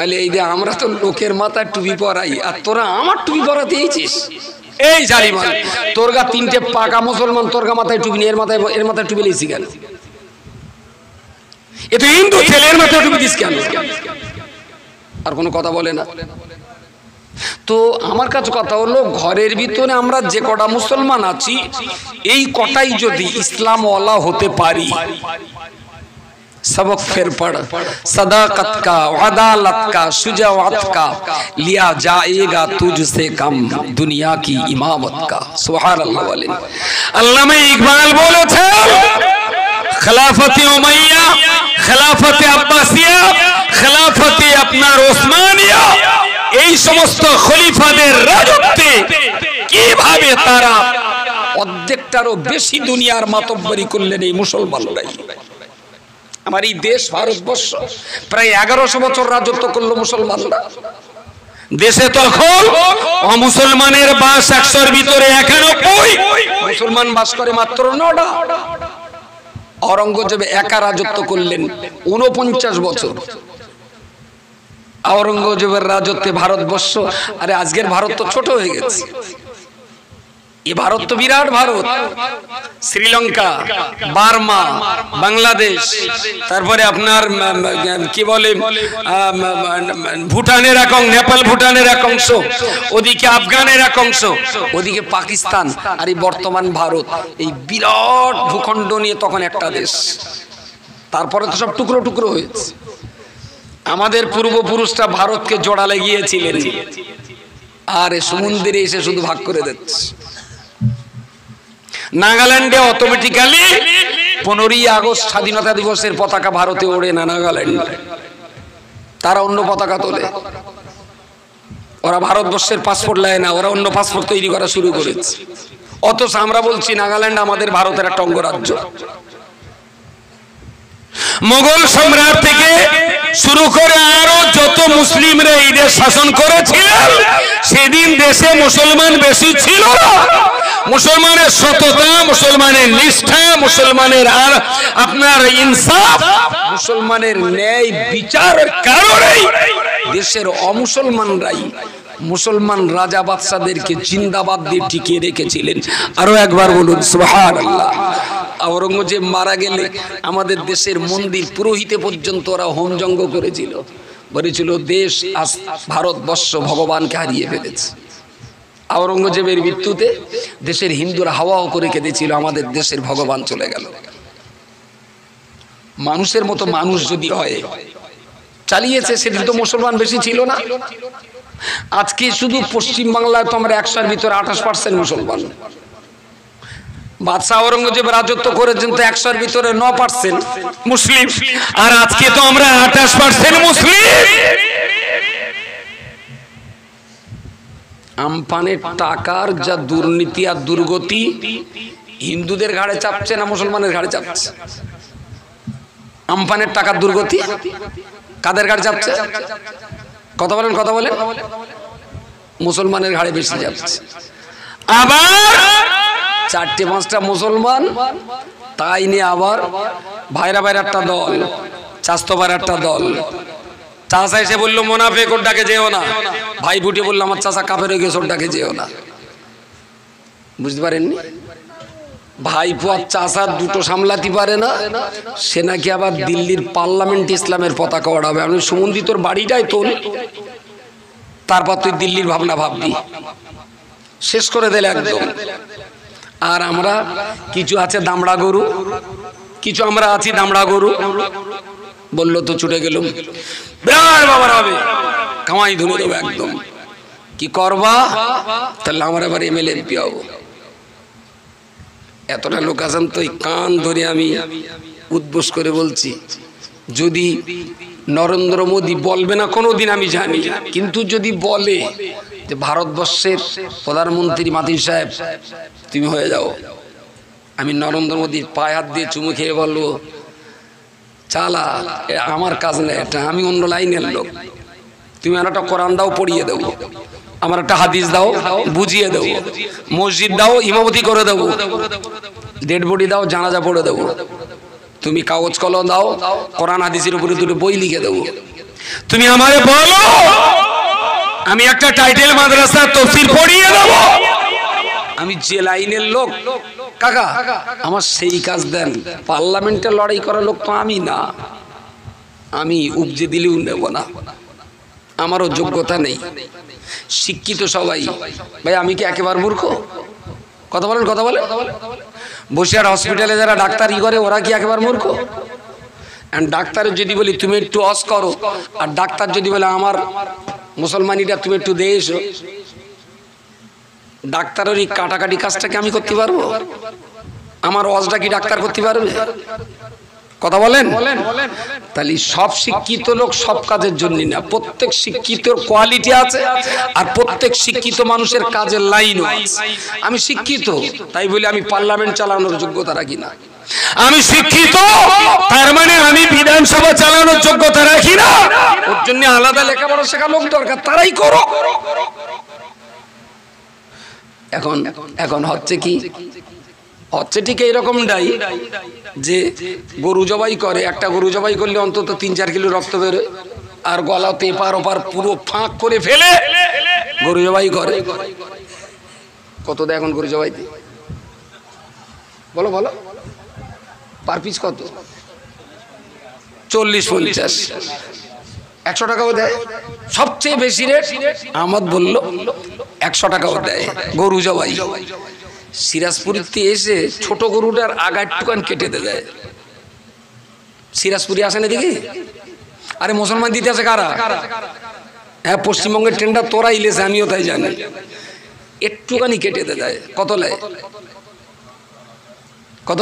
আলে এই যে আমরা তো লোকের মাথায় টুপি পরাই, আর তোরা আমার টুপি পরাতে এইছিস, এই জালিমান তোর গা 3টে পাকা মুসলমান, তোর গা মাথায় টুপি নেই, এর মাথায় টুপি লেছি কেন? এ তো হিন্দু ছেলে, এর মাথায় টুপি দিস কেন? আর কোনো কথা বলে না। তো আমার কাছে কথা হলো, ঘরের ভিতরে আমরা যে কটা মুসলমান আছি এই কটাই যদি ইসলাম ওয়ালা হতে পারি, सबक फिर पढ़, सदाकत का, अदालत का, शुजाअत का, लिया जाएगा तुझसे कम दुनिया की इमामत का। सुभान अल्लाह वाले अल्लामा इकबाल बोले थे, खिलाफत उमैया, खिलाफत अब्बासिया, खिलाफत আপনার ওসমানিয়া, এই সমস্ত খলিফাদের রাজত্বে কিভাবে তারা অর্ধেকটারও বেশি দুনিয়ার মাতব্বরি করলেন এই মুসলমানরাই। আমার এই দেশ ভারতবর্ষ প্রায় 1100 বছর রাজত্ব করলো মুসলমানরা। দেশে তখন অমুসলমানের বাস 100-এর ভিতরে 91, মুসলমান বাস করে মাত্র 9টা। औरंगजेब एका राजत्व करलेन 49 বছর। औरंगजेबर राजत्वे भारतवर्ष, अरे आजकेर भारत तो छोट हो गेছে, ये भारत तो विराट भारत। श्रीलंका, बार्मा, बांग्लादेश, तारपरे आपनार कि बोले भूटानेर एक अंश, नेपाल भूटानेर एक अंश, ओदिके आफगानेर एक अंश, ओदिके पाकिस्तान, और ये बर्तमान भारत, ये विराट भूखंड निये तखन एकटा देश। तारपरे तो सब टुकरो टुकरो हयेছে। आमादेर पूर्वपुरुषरा भारतके जोड़ाले गिয়েছিলেন, আর সমুদ্রে এসে শুধু ভাগ করে দিচ্ছে। नागालैंडे অটোমেটিক্যালি 15ই আগস্ট স্বাধীনতা দিবসের পতাকা ভারতে ওড়ে না নাগাল্যান্ডে, তারা অন্য পতাকা তোলে। ওরা ভারতবর্ষের পাসপোর্ট নেয় না, ওরা অন্য পাসপোর্ট তৈরি করা শুরু করেছে। অথচ আমরা বলছি নাগাল্যান্ড আমাদের ভারতের একটা অঙ্গরাজ্য। মোগল সম্রাট থেকে শুরু করে আরো যত মুসলিমরা এই দেশ শাসন করেছিলেন, সেদিন দেশে মুসলমান বেশি ছিল না। মুসলমানের সততা, মুসলমানের নিষ্ঠা, মুসলমানের আর আপনার ইনসাফ, মুসলমানের ন্যায় বিচারের কারণেই দেশের অমুসলমানরাই মুসলমান রাজা বাদশাদেরকে জিন্দাবাদ দিয়ে টিকিয়ে রেখেছিলেন। আরো একবার বলুন সুবহানাল্লাহ। औरंगजेब मारा गेले আমাদের দেশের মন্দির পুরোহিতে পর্যন্ত ওরা হোমযজ্ঞ করেছিল, বলেছিল দেশ আজ ভারতবর্ষ ভগবানকে হারিয়ে ফেলেছে। औरंगजेबের মৃত্যুতে দেশের হিন্দুরা হাওয়াও করে কেঁদেছিল, আমাদের দেশের ভগবান চলে গেল। মানুষের মতো মানুষ যদি হয়, চালিয়েছে। সেদিন তো মুসলমান বেশি ছিল না। আজকে শুধু পশ্চিম বাংলায় তো আমরা 100-এর ভিতরে 28% মুসলমান। বাদশাহ औरंगजेब রাজত্ব করেছেন তো 100-এর ভিতরে 9% মুসলিম, আর আজকে তো আমরা 28% মুসলিম। আমপানের টাকার যা দুর্নীতি আর দুর্গতি হিন্দুদের ঘাড়ে চাপছে না মুসলমানের ঘাড়ে চাপছে? আমপানের টাকার দুর্গতি কাদের ঘাড়ে চাপছে? কথা বলেন, কথা বলেন। মুসলমানের ঘাড়ে বেশি যাচ্ছে। আবার 4-5টা মুসলমান, তাই নিয়ে আবার ভাইরা ভাইরা একটা দল, চাস্তবার একটা দল। চাচা এসে বললো মোনাফেক, ওর ডাকে যেও না। ভাই বুটে বললো আমার চাচা কাফের হয়ে গেছে, ওর ডাকে যেও না। বুঝতে পারেননি? ভাই পুয়ার চাচা দুটো সামলাতে পারে না, সে নাকি আবার দিল্লির পার্লামেন্ট ইসলামের পতাকা ওড়াবে। আমি সুমন্দি তোর বাড়িটাই তোল, তারপর তুই দিল্লির ভাবনা ভাববি। শেষ করে দিলে একদম। আর আমরা কিছু আছে দামড়া গরু, কিছু আমরা আছি দামড়া গরু। বললো তো ছুটে গেলুম, বিরাট বাবার হবে, কামাই ধরে দেবো একদম। কি করবা? তাহলে আমার আবার এমএলএ এমপি হবো। এতটা লোক আছেন তো কান ধরে আমি উদ্বোস করে বলছি, যদি নরেন্দ্র মোদী বলবে না কোনোদিন আমি জানি, কিন্তু যদি বলে যে ভারতবর্ষের প্রধানমন্ত্রী মাতিন সাহেব তুমি হয়ে যাও, আমি নরেন্দ্র মোদীর পায়ে হাত দিয়ে চুমু খেয়ে বলবো চালা, আমার কাজ নেই, এটা আমি অন্য লাইনের লোক, তুমি আমার একটা কোরআন দাও পড়িয়ে দেবো, আমার একটা হাদিস দাও বুঝিয়ে দেবো, মসজিদ দাও ইমামতি করে দেবো, ডেড বডি দাও জানাজা পড়ে দেবো, তুমি কাগজ কলম দাও কোরআন হাদিসের উপরে দুটো বই লিখে দেবো, তুমি আমারে বলো আমি একটা টাইটেল মাদ্রাসা তফসির পড়িয়ে দেবো, আমি যে লাইনের লোক কাকা আমার সেই কাজ দেন। পার্লামেন্টে লড়াই করার লোক তো আমি না, আমি উপজে দিলেও নেব না, আমারও যোগ্যতা নেই। শিক্ষিত সবাই ভাই, আমি কি একেবারে মূর্খ? কথা বলেন কথা বলেন। বসিরহাট হসপিটালে যারা ডাক্তারি করে ওরা কি একেবারে মূর্খ? ডাক্তারের যদি বলি তুমি একটু অস করো, আর ডাক্তার যদি বলে আমার মুসলমানিটা তুমি একটু দিয়ে এসো, ডাক্তারের এই কাটাকাটি কাজটাকে আমি করতে পারবো? আমার ওয়াজটা কি ডাক্তার করতে পারবে? কথা বলেন। তাহলে সব শিক্ষিত লোক সব কাজের জন্য না, প্রত্যেক শিক্ষিতর কোয়ালিটি আছে, আর প্রত্যেক শিক্ষিত মানুষের কাজের লাইনও আছে। আমি শিক্ষিত তাই বলে আমি পার্লামেন্ট চালানোর যোগ্যতা রাখি না, আমি শিক্ষিত তার মানে আমি বিধানসভা চালানোর যোগ্যতা রাখি না। ওর জন্য আলাদা লেখাপড়া শেখা লোক দরকার, তারাই করো। এখন এখন হচ্ছে কি হচ্ছে ঠিক এইরকমটাই, যে গরু জবাই করে, একটা গরু জবাই করলে অন্তত 3-4 কিলো রক্ত বেরোয়, আর গলাতে এপার ওপার পুরো ফাঁক করে ফেলে গরু জবাই করে। কত দেয় এখন গরু জবাইতে? বলো বলো, পার পিস কত? 40-50, 100 টাকাও দেয়। সবচেয়ে বেশি রেট আহমদ বলল 100 টাকাও দেয় গরু জবাই। সিরাজপুরিতে এসে ছোট গরুটার আগার টুকান কেটে দেয়। সিরাজপুরি আসেন এদিকে? আরে মুসলমান দিতে আছে কারা? হ্যাঁ, পশ্চিমবঙ্গের ট্রেনটা তোরা ইলেছে, আমিও তাই জানি। একটুখানি কেটে দেয়। কত লাই? কত?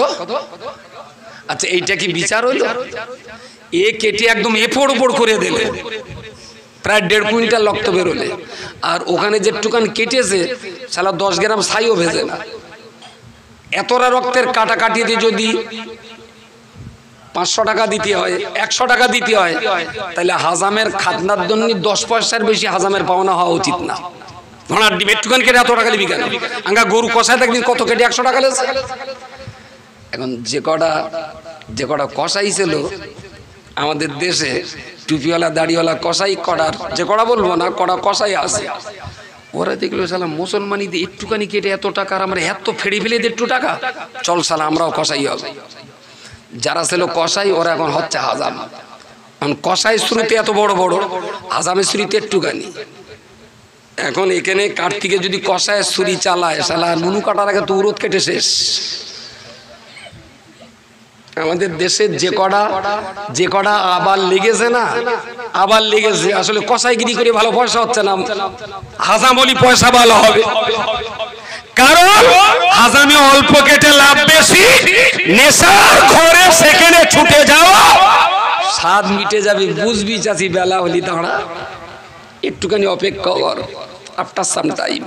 আচ্ছা, এইটা কি বিচার হইল? এ কেটে একদম এপড় ওপড় করে দিলে, প্রায় 1.5 কুইন্টাল রক্ত বেরোলে, আর ওখানে যেটুকান কেটেছে সালা 10 গ্রাম ছাইও ভেজে না। এতটা রক্তের কাটাকাটিতে যদি 500 টাকা দিতে হয়, 100 টাকা দিতে হয়, তাহলে হাজামের খাতনার জন্য 10 পয়সার বেশি হাজামের পাওনা হওয়া উচিত না। ঘোড়ার ডিম একটুখানি কেটে এত টাকা লিবি কেন? আঙ্গা গরু কষায় দেখবেন কত কেটে 100 টাকা লেছে। এখন যে কটা কষাই ছিল আমাদের দেশে, টুপিওয়ালা দাড়িওয়ালা কষাই করার, যে কটা বলবো না, কটা কষাই আছে, ওরা দেখলো সালা মুসলমানি দিয়ে একটুখানি কেটে এত টাকা, আর আমরা এত ফেড়ে ফেলে দিয়ে একটু টাকা, চল সালা আমরাও কষাই হবে। যারা ছিল কষাই ওরা এখন হচ্ছে হাজাম। এখন কষাই শুরুতে এত বড় বড়, হাজামের শুরুতে একটুখানি। এখন এখানে কার্তিকে যদি কষায় ছুরি চালায়, সালা নুনু কাটার আগে তো উরত কেটে শেষ। আমাদের দেশে যে কটা আবার লেগেছে না, আবার লেগেছে, আসলে কষাইগিরি করে ভালো পয়সা হচ্ছে না, হাজাম বলি পয়সা ভালো হবে। কারণ হাজামে অল্প কেটে লাভ বেশি, নেশার ঘরে সেখানে ছুটে যাওয়া, স্বাদ মিটে যাবে, বুঝবি চাচি বেলা হলি দাঁড়া, একটুখানি অপেক্ষা কর, আফটার সাম টাইম।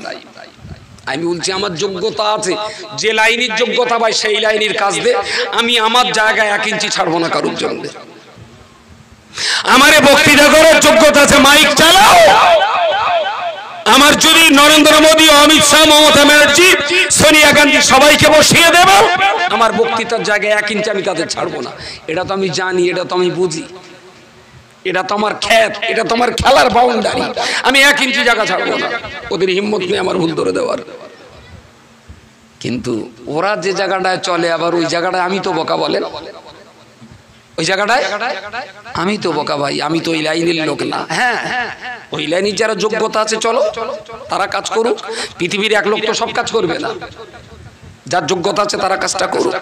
আমি বলছি আমার যোগ্যতা আছে, যে লাইনের যোগ্যতা ভাই সেই লাইনের কাজ দে, আমি আমার জায়গায় 1 ইঞ্চি ছাড়বো না কারোর জন্য। আমারে বক্তৃতা করার যোগ্যতা আছে, মাইক চালাও। আমার যদি নরেন্দ্র মোদী, অমিত শাহ, মমতা ব্যানার্জি, সোনিয়া গান্ধী সবাইকে বসিয়ে দেব, আমার বক্তৃতার জায়গায় 1 ইঞ্চি আমি তাদের ছাড়বো না। এটা তো আমি জানি, এটা তো আমি বুঝি, এটা তো আমার ক্ষেত, এটা তো আমার খেলার বাউন্ডারি, আমি 1 ইঞ্চি জায়গা ছাড়বো না। ওদের হিম্মত নেই আমার ভুল ধরে দেওয়ার। কিন্তু ওরা যে জায়গাটায় চলে, আবার ওই জায়গাটায় আমি তো বোকা, বলেন ওই জায়গাটায় আমি তো বোকা ভাই, আমি তো ওই লাইনের লোক না। হ্যাঁ, ওই লাইনের যারা যোগ্যতা আছে চলো, তারা কাজ করুক। পৃথিবীর 1 লোক তো সব কাজ করবে না, যার যোগ্যতা আছে তারা কাজটা করুক।